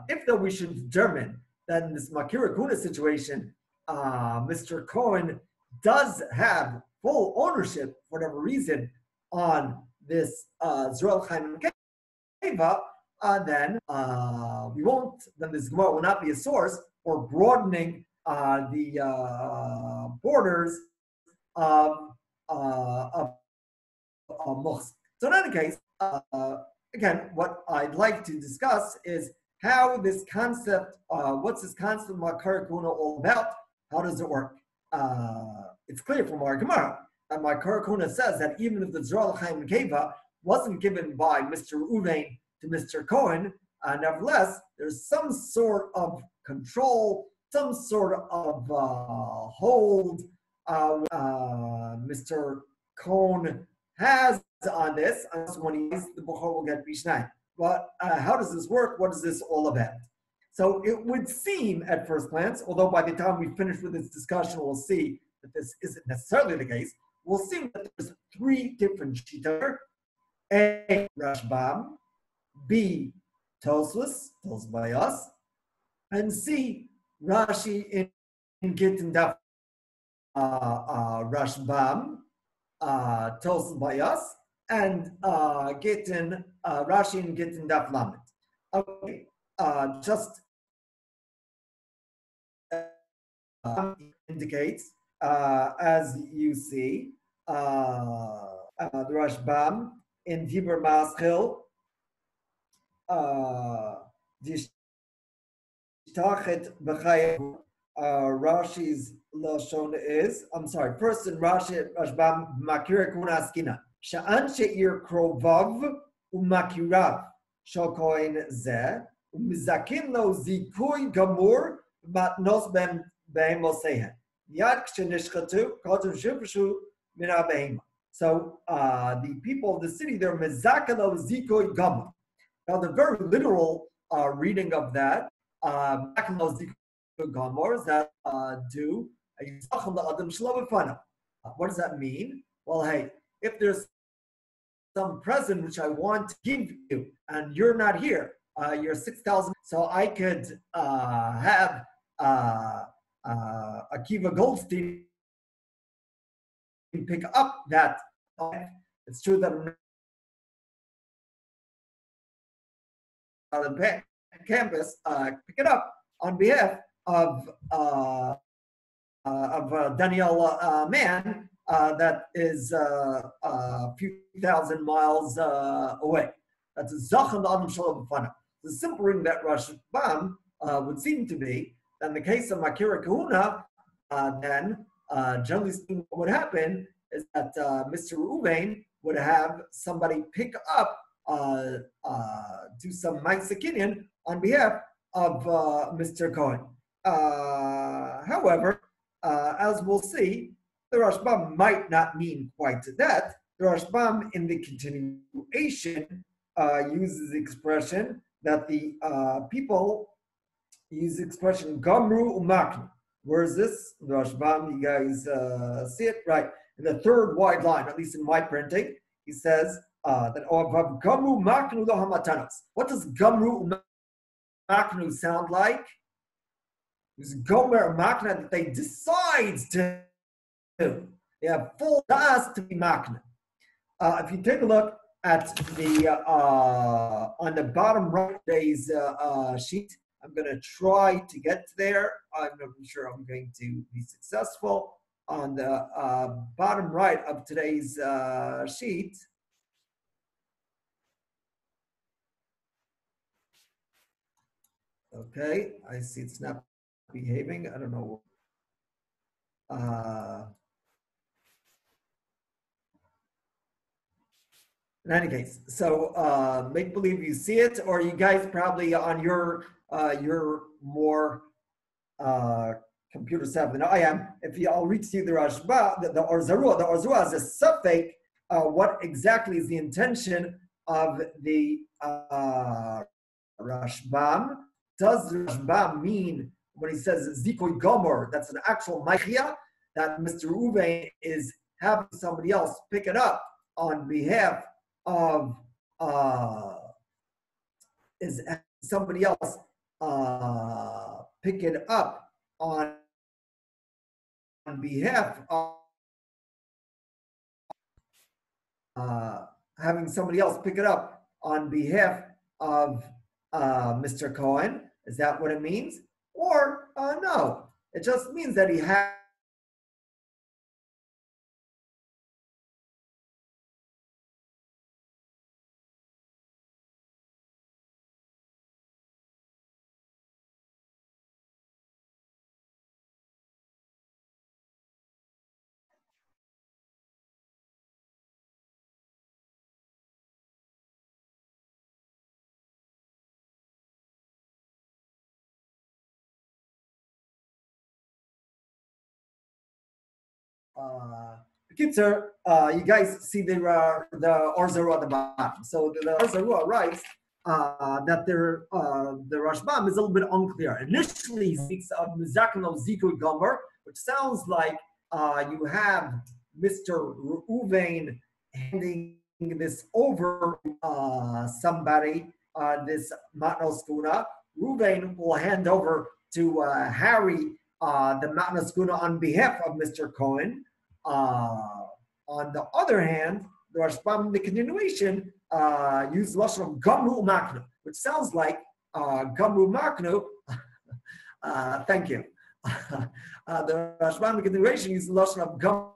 If though we should determine that in this Makire Kuna situation, Mr. Cohen does have full ownership for whatever reason on this Zroa L'chaim and Keva, then we won't. Then this Gemara will not be a source for broadening the borders of Muchzak. So in any case, again, what I'd like to discuss is how this concept, what's this concept of Makire Kuna all about? How does it work? It's clear from our Gemara that Makire Kuna says that even if the Zroa L'chaim and Keva wasn't given by Mr. Uvein to Mr. Cohen, nevertheless, there's some sort of control, some sort of hold. Mr. Cohen has on this, unless when he is the Bukhar will get Bishnai. But how does this work? What is this all about? So it would seem at first glance, although by the time we finish with this discussion, we'll see that this isn't necessarily the case. We'll see that there's three different shita: A, Rashbam; B, Tosfos by us; and C, Rashi in Gittin Daf. Rashbam, Tosfos by us, and Gittin Rashi in Gittin Daf Lamed. Okay, just indicates, as you see, the Rashbam in Dibur Maschil, Dishtachet B'chayim, Rashi's Lashon is, I'm sorry, first in Rashbam, Makira Kuna Askina, Sha'an She'ir Krovav, Umakirav, Shokoin Zeh, Umizakin Lo Zikui Gamur, Matnos Ben Mosehen. Yad Kshenishchatu, Kotum Shifshu, Mina Behema. So the people of the city, they're Mezakalo Zikoi Gamur. Now, the very literal reading of that, Mezakalo Zikoi Gamur, is that do what does that mean? Well, hey, if there's some present which I want to give you, and you're not here, you're 6,000, so I could have Akiva Goldstein pick up that. It's true that I'm not on the campus, pick it up on behalf of Daniel Mann, that is a few thousand miles away. That's a Zachan Adam Shalom B'fana. The simple reading that Rashbam would seem to be that in the case of Makira Kahuna, then generally speaking, what would happen is that Mr. Ruvain would have somebody pick up, do some Ma'aseh on behalf of Mr. Cohen. However, as we'll see, the Rashbam might not mean quite that. The Rashbam in the continuation uses the expression that the people use the expression Gamru Umaknu. Where is this? The Rashbam, you guys see it? Right. In the third wide line, at least in my printing, he says that Gamru Maknu lo hamatanos. What does Gamru Maknu sound like? It's Gomer Makna that they decide to do. They have full das to be Makna. If you take a look at the on the bottom right of today's sheet, I'm going to try to get there. I'm not sure I'm going to be successful. On the bottom right of today's sheet, okay, I see it's not behaving. I don't know. In any case, so make believe you see it, or you guys probably on your more computer savvy than I am. If I'll read to you the Rashba, the Orzarua. The Orzarua is a suffix. What exactly is the intention of the Rashbam? Does the Rashbam mean when he says Zikoi Gomer, that's an actual Machia, that Mr. Uve is having somebody else pick it up on behalf of is somebody else pick it up on behalf of having somebody else pick it up on behalf of Mr. Cohen? Is that what it means? Or no, it just means that he has Kitzer, you guys see the Orzaru at the bottom. So the Orzaru writes that the Rashbam is a little bit unclear. Initially, he speaks of Mizakano Ziku Gomer, which sounds like you have Mr. Reuven handing this over somebody, this Matnos Kuna. Reuven will hand over to Harry the Matnas Kuna on behalf of Mr. Cohen. On the other hand, the Rashbam in the continuation use lashon of Gamru Maknu, which sounds like Gamru Maknu. Thank you. The Rashbam in the continuation uses lashon of Gamru.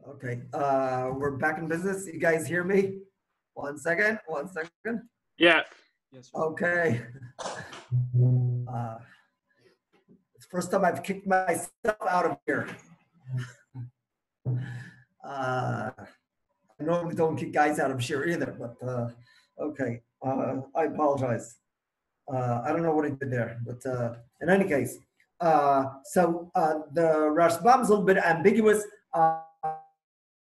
Okay, we're back in business. You guys hear me? 1 second, 1 second. Yeah. Yes. Okay. It's the first time I've kicked myself out of here. I normally don't kick guys out of Shiur either, but okay. I apologize. I don't know what I did there, but in any case, the Rashbam is a little bit ambiguous.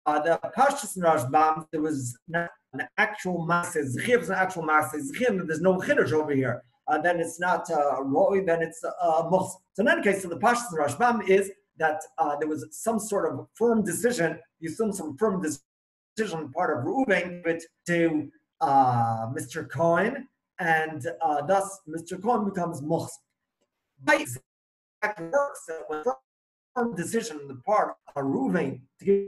The Pashtus in Rashbam, there was not an actual Maaseh Zechim, it's an actual Maaseh Zechim, there's no Chiddush over here. Then it's not Roy, then it's Mochs. So in any case, so the Pashtus in Rashbam is that there was some sort of firm decision, you assume some firm decision on part of Reuven to Mr. Cohen, and thus Mr. Cohen becomes Mochs. By exact works that when firm decision on the part of Reuven to give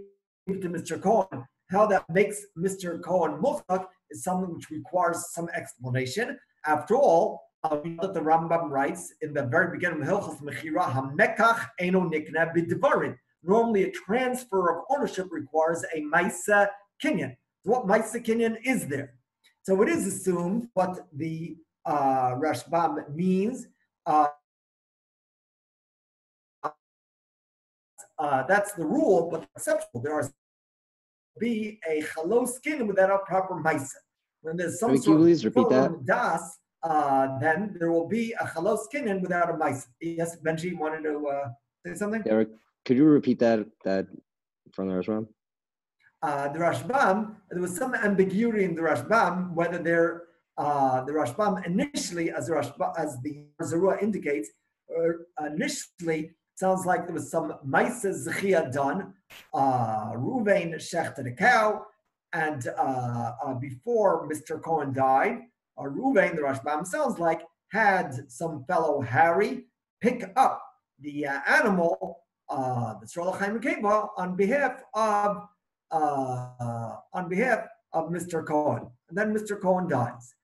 to Mr. Cohen, how that makes Mr. Cohen Muchak is something which requires some explanation. After all, we know that the Rambam writes in the very beginning of Hilchos Mechira, Hamekach Eino Nikna B'Dvarim. Normally, a transfer of ownership requires a Maisa Kinyan. So what Maisa Kinyan is there? So it is assumed what the Rashbam means. That's the rule, but exceptional. There are be a chalos skin without a proper maisa. When there's some sort of firm das, then there will be a chalos skin without a maisa. Yes, Benji wanted to say something? Derek, could you repeat that from the Rashbam? The Rashbam, there was some ambiguity in the Rashbam whether the Rashbam initially, as the Zarua indicates, initially sounds like there was some Maisa Zechia done. Reuven shechted a cow, and before Mr. Cohen died, Reuven, the Rashbam sounds like, had some fellow Harry pick up the animal, the Srola Chaim Keva, on behalf of Mr. Cohen. And then Mr. Cohen dies.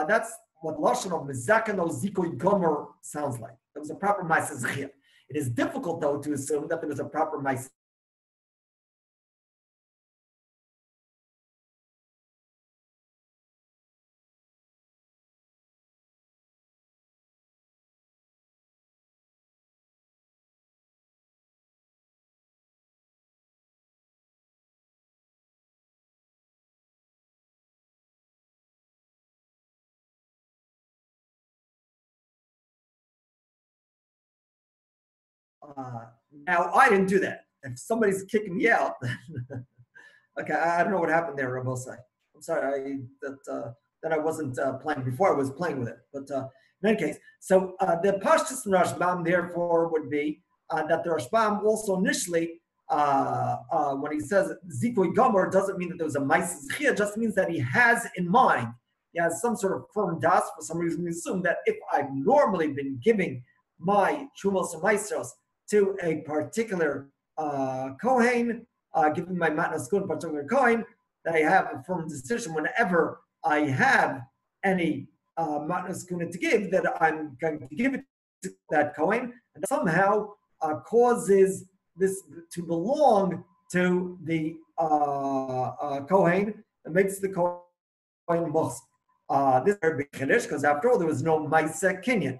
That's what Lashon of Mizakano Zikoy Gomer sounds like. There was a proper Maisa Zechia. It is difficult, though, to assume that there was a proper Maisa Now, I didn't do that. If somebody's kicking me out, okay, I don't know what happened there, Rabosai. I'm sorry that I wasn't playing before. I was playing with it. But in any case, so the Pashtus and Rashbam, therefore, would be that the Rashbam also initially, when he says Zikoi Gomer, doesn't mean that there was a Ma'is Zechia, just means that he has in mind, he has some sort of firm das. For some reason, we assume that if I've normally been giving my Shumos and Maestros to a particular Kohen, giving my Matnas Kun particular Kohen, that I have a firm decision whenever I have any Matnas Kun to give, that I'm going to give it to that Kohen, and somehow causes this to belong to the Kohen, and makes the Kohen Mos. This is very big Chiddush, because after all, there was no Maisa Kinyan.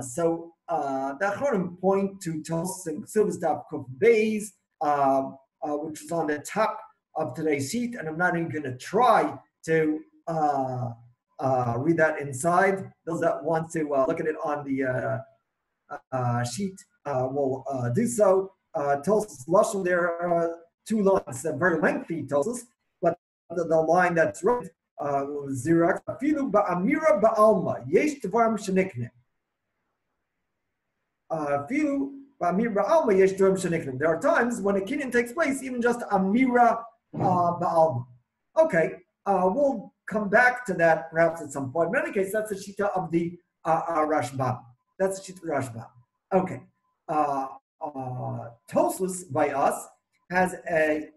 So the Achronim point to Tos and Silver's Daf Kuf Beis, which is on the top of today's sheet, and I'm not even going to try to read that inside. Those that want to look at it on the sheet will do so. Tos Lashon, there are two lines, very lengthy Tos, but the line that's right, Zirak, Afilu ba'amira ba'alma, yesh tvarim sheniknim. There are times when a kinyan takes place, even just amira ba'alma. Okay, we'll come back to that perhaps at some point. In any case, that's the shita of the Rashbam. That's the shita of Rashbam. Okay. Tosfos by us has a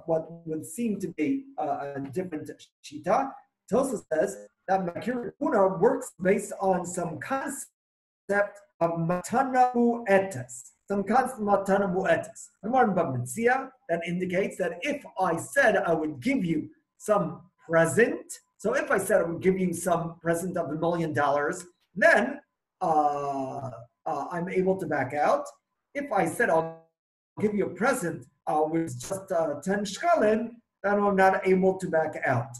what would seem to be a different shita. Tosfos says that Makir Kuna works based on some concept of matana mu'etes. Some concept of matana mu'etes. That indicates that if I said I would give you some present, so if I said I would give you some present of $1 million, then I'm able to back out. If I said I'll give you a present with just 10 shkalim, then I'm not able to back out.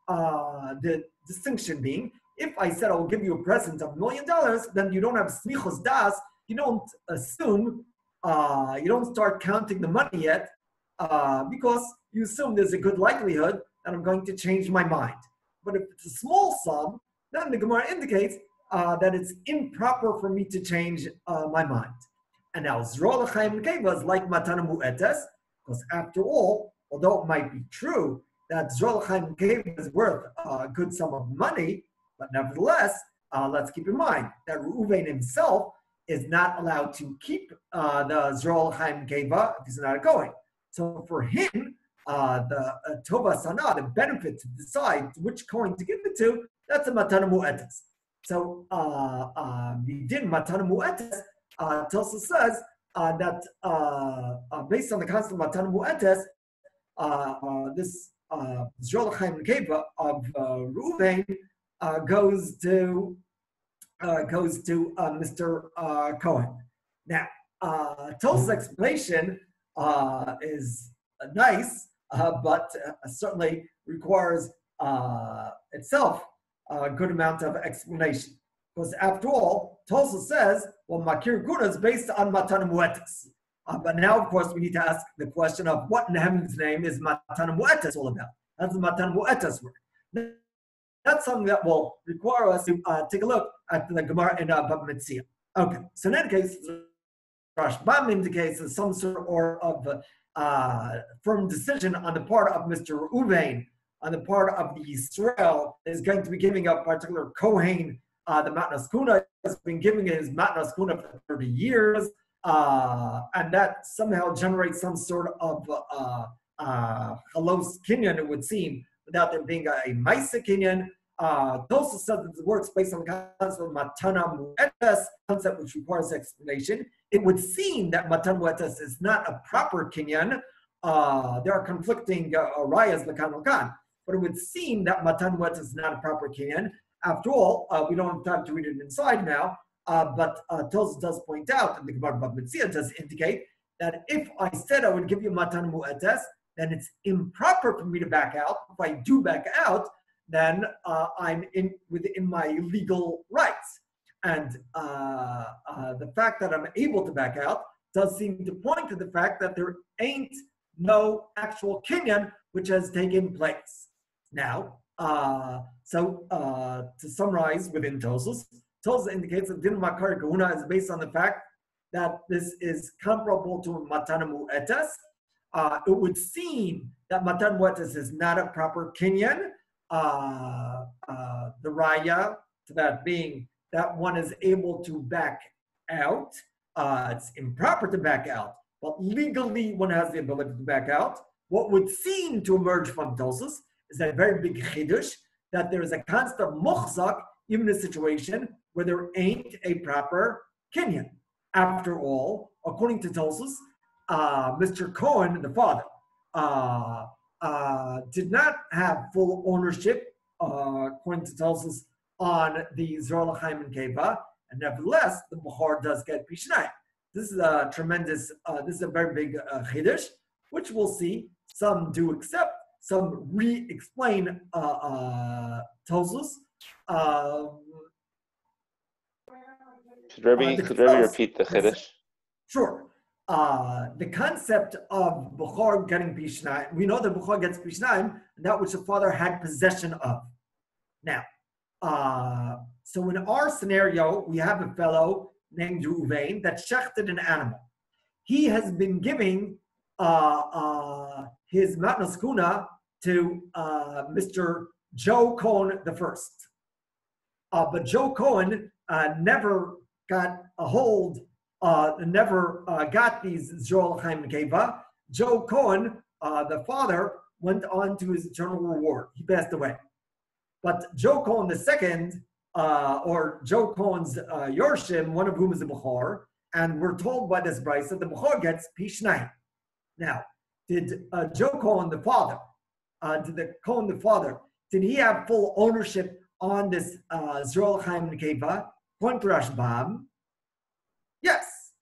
The distinction being, if I said I'll give you a present of $1 million, then you don't have smichos das. You don't assume, you don't start counting the money yet, because you assume there's a good likelihood that I'm going to change my mind. But if it's a small sum, then the Gemara indicates that it's improper for me to change my mind. And now Zroa L'chaim Keva is like Matana Mu'etes, because after all, although it might be true that Zroa L'chaim Keva is worth a good sum of money, but nevertheless, let's keep in mind that Reuven himself is not allowed to keep the Zroa L'chaim Keva if he's not a Kohen. So for him, the Tova Sana, the benefit to decide which Kohen to give it to, that's a Matana Mu'etes. So Midin Matana Mu'etes, Tosa says that based on the concept of Matana Mu'etes, this Zroa L'chaim Keva of Reuven goes to Mr. Cohen. Now, Tosa's explanation is nice, but certainly requires itself a good amount of explanation. Because after all, Tosa says, well, Makir Guna is based on Matana Mu'etes. But now, of course, we need to ask the question of what in heaven's name is Matana Mu'etes all about? How does Matana Mu'etes work? That's something that will require us to take a look at the Gemara in Bab Metzia. Okay, so in that case, Rashbam indicates some sort of firm decision on the part of Mr. Reuven, on the part of the Yisrael, is going to be giving a particular Kohen the Matnas Kuna. Has been giving his Matnas Kuna for 30 years, and that somehow generates some sort of halos kinyan, it would seem, without there being a Maisa kinyan. Tosa said that the works based on the concept of Matana Mu'etes, concept which requires explanation. It would seem that Matana Mu'etes is not a proper kinyan. There are conflicting rayas lakan lakan, but it would seem that Matana Mu'etes is not a proper kinyan. After all, we don't have time to read it inside now, but Tosa does point out, and the Gemara Bab Metzia does indicate, that if I said I would give you Matana Mu'etes, then it's improper for me to back out. If I do back out, then I'm within my legal rights. And the fact that I'm able to back out does seem to point to the fact that there ain't no actual kinyan which has taken place. Now, to summarize within Tosos indicates that din makar kahuna is based on the fact that this is comparable to matan mu'etes. It would seem that matan mu'etes is not a proper kinyan. The raya to that being that one is able to back out. It's improper to back out, but legally one has the ability to back out. What would seem to emerge from Tosos is a very big chidush that there is a concept of muchzak even in a situation where there ain't a proper kinyan. After all, according to Tosos, Mr. Cohen, the father, did not have full ownership, according to Tosos, on the Zor L'chaim and Keva, and nevertheless, the Bukhar does get Pishnai. This is a tremendous, this is a very big chiddush, which we'll see. Some do accept, some re-explain Tosos. Could Rebbe repeat the chiddush? Sure. The concept of Bukhar getting Pishnai, we know that Bukhar gets Pishnai, that which the father had possession of. Now, so in our scenario, we have a fellow named Reuven that shechted an animal. He has been giving his matnas kuna to Mr. Joe Cohen the first. But Joe Cohen never got a hold, never got these Zor L'chaim Keva. Joe Cohen, the father, went on to his eternal reward. He passed away. But Joe Cohen the second, or Joe Cohen's Yorshim, one of whom is a Bukhar, and we're told by this Bryce that the Bukhar gets Pishnai. Now, did Joe Cohen the father, did he have full ownership on this Zor L'chaim Keva? According to Rashbam, yes.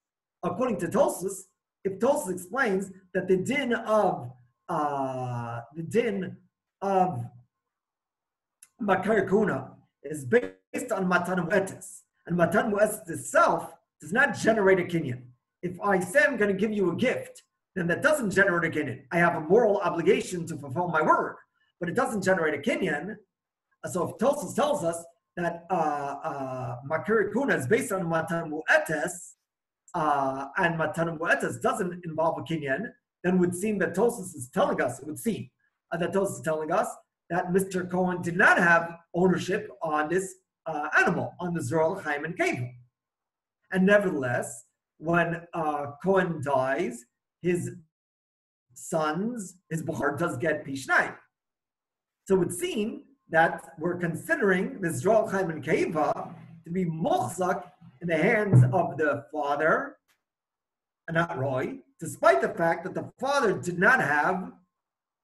According to Tosos, if Tosos explains that the din of Makar Kuna is based on Matan Mu'etes, and Matan Mu'etes itself does not generate a kinyan. If I say I'm going to give you a gift, then that doesn't generate a kinyan. I have a moral obligation to fulfill my word, but it doesn't generate a kinyan. So if Tosos tells us that Makar Kuna is based on Matan Mu'etes, and Matan Mu'etes doesn't involve a kinyan, then it would seem that Tosos is telling us, that Mr. Cohen did not have ownership on this animal, on the Zor L'chaim and Keva. And nevertheless, when Cohen dies, his Bukhar does get Pishnai. So it would seem that we're considering this Zor L'chaim and Keva to be muchzak in the hands of the father, and not Roy, despite the fact that the father did not have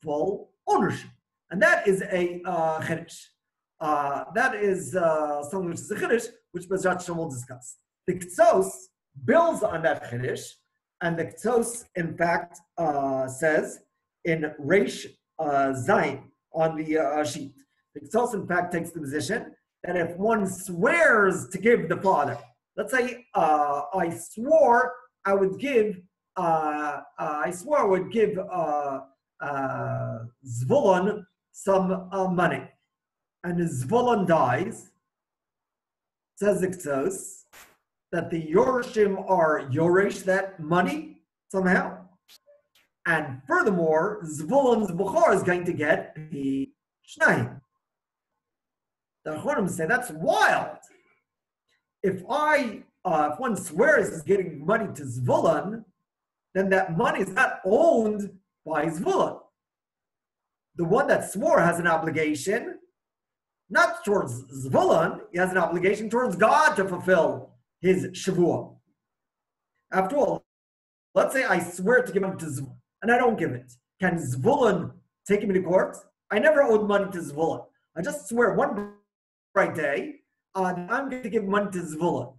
full ownership. And that is a chiddush. That is something which is a chiddush, which Bezrat Hashem will discuss. The Ktsos builds on that chiddush, and the Ktsos, in fact, says in Reish Zayin on the sheet. The Ktsos, in fact, takes the position that if one swears to give the father, let's say I swore I would give Zvulun some money, and Zvulun dies, says the Ktsos, that the Yorshim are Yoresh that money somehow, and furthermore, Zvulun's Bukhar is going to get the Shnayim. The Achronim say that's wild. If one swears is getting money to Zvulun, then that money is not owned by Zvulun. The one that swore has an obligation, not towards Zvulun, he has an obligation towards God to fulfill his Shavuot. After all, let's say I swear to give money to Zvulun, and I don't give it. Can Zvulun take me to court? I never owed money to Zvulun. I just swear one bright day, I'm going to give money to Zvulun.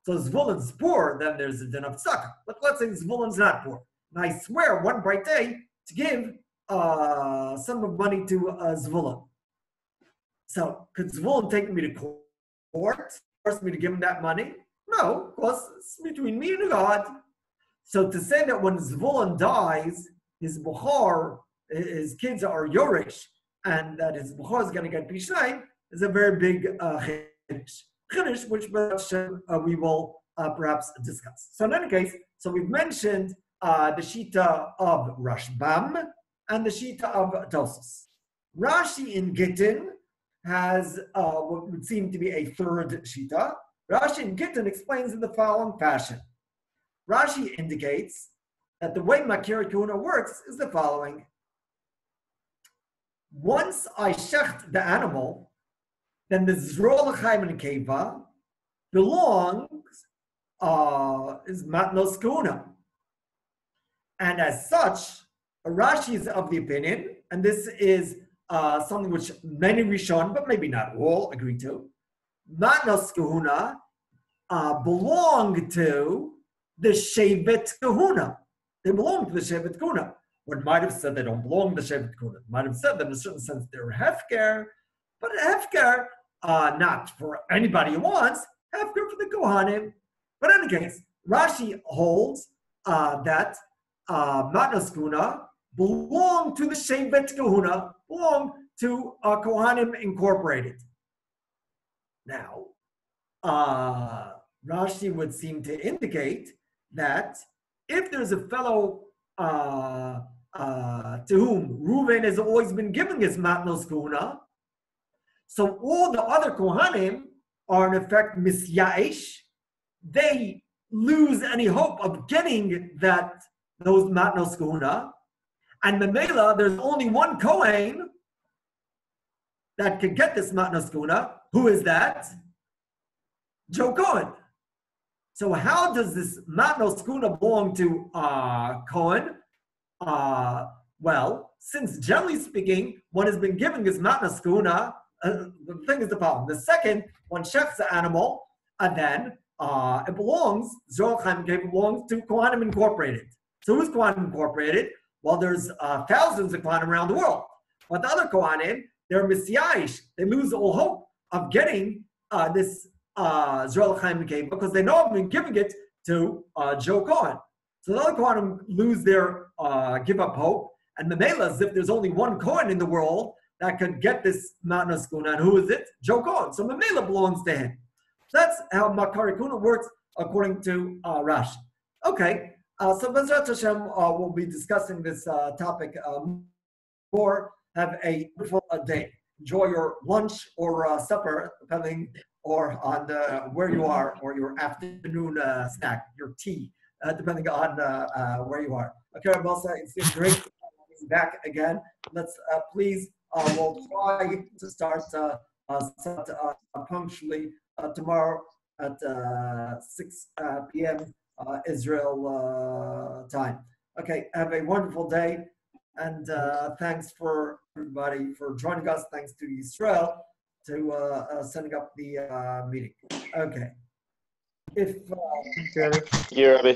So Zvulun's poor, then there's a din of tzedakah. But let's say Zvulun's not poor. And I swear one bright day to give some of money to Zvulun. So could Zvulun take me to court? force me to give him that money? No, of course, it's between me and God. So to say that when Zvulun dies, his Bukhar, his kids are Yorish, and that his Bukhar is going to get Pishnayim, is a very big Chiddush, which we will perhaps discuss. So in any case, so we've mentioned the Shita of Rashbam and the Shita of Tosfos. Rashi in Gittin has what would seem to be a third Shita. Rashi in Gittin explains in the following fashion. Rashi indicates that the way Makir Kuna works is the following. Once I shecht the animal, then the Zrol L'chaim and Keva belongs, is Matnos Kuna. And as such, Rashi is of the opinion, and this is something which many Rishon, but maybe not all, agree to, Matnos Kahuna belong to the Shevet Kahuna. They belong to the Shevet Kahuna. One might have said they don't belong to the Shevet Kahuna. Might have said that in a certain sense they're Hefker, but Hefker, not for anybody who wants, Hefker for the Kohanim. But in any case, Rashi holds that Matnos Kahuna belong to the Shevet Kahuna, belong to Kohanim Incorporated. Now, Rashi would seem to indicate that if there's a fellow to whom Reuven has always been giving his Matnos Kahuna, so all the other Kohanim are in effect Yaish. They lose any hope of getting those Matnos Kahuna. And Memela, there's only one Kohen that can get this Matnos Kahuna. Who is that? Joe Cohen. So how does this Matnos Kahuna belong to Cohen? Well, since generally speaking, one has been giving his Matnos Kahuna, the thing is the following. The second, one shechs the animal, and then it belongs, Zohar Chaim belongs to Kohanim Incorporated. So who's Kohanim Incorporated? Well, there's thousands of Kohanim around the world. But the other Kohanim, they're Yaish. They lose all hope of getting this Zohar Chaim because they know I've been giving it to Joe Cohen. So the other Kohanim lose their give up hope. And Memela, as if there's only one Kohen in the world that could get this Matnos Kahuna. And who is it? Joe Cohen. So Memela belongs to him. So that's how Makar Kuna works according to Rashi. Okay. So Bezrat Hashem, we'll be discussing this topic more. Have a wonderful day. Enjoy your lunch or supper, depending or on where you are, or your afternoon snack, your tea, depending on where you are. Okay, Melsa, it's great to be back again. Let's please, we'll try to start punctually tomorrow at 6 p.m. Israel time. Okay, have a wonderful day, and thanks for everybody for joining us. Thanks to Israel to setting up the meeting. Okay. If Thank you, Rabbi.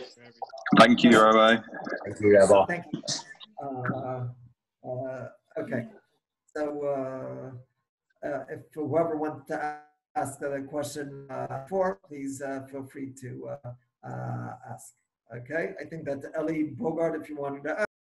Thank you, Rabbi. Thank you, Rabbi. thank you. Okay. So if whoever wants to ask the question please feel free to ask. Okay. I think that Ellie Bogart, if you wanted to ask.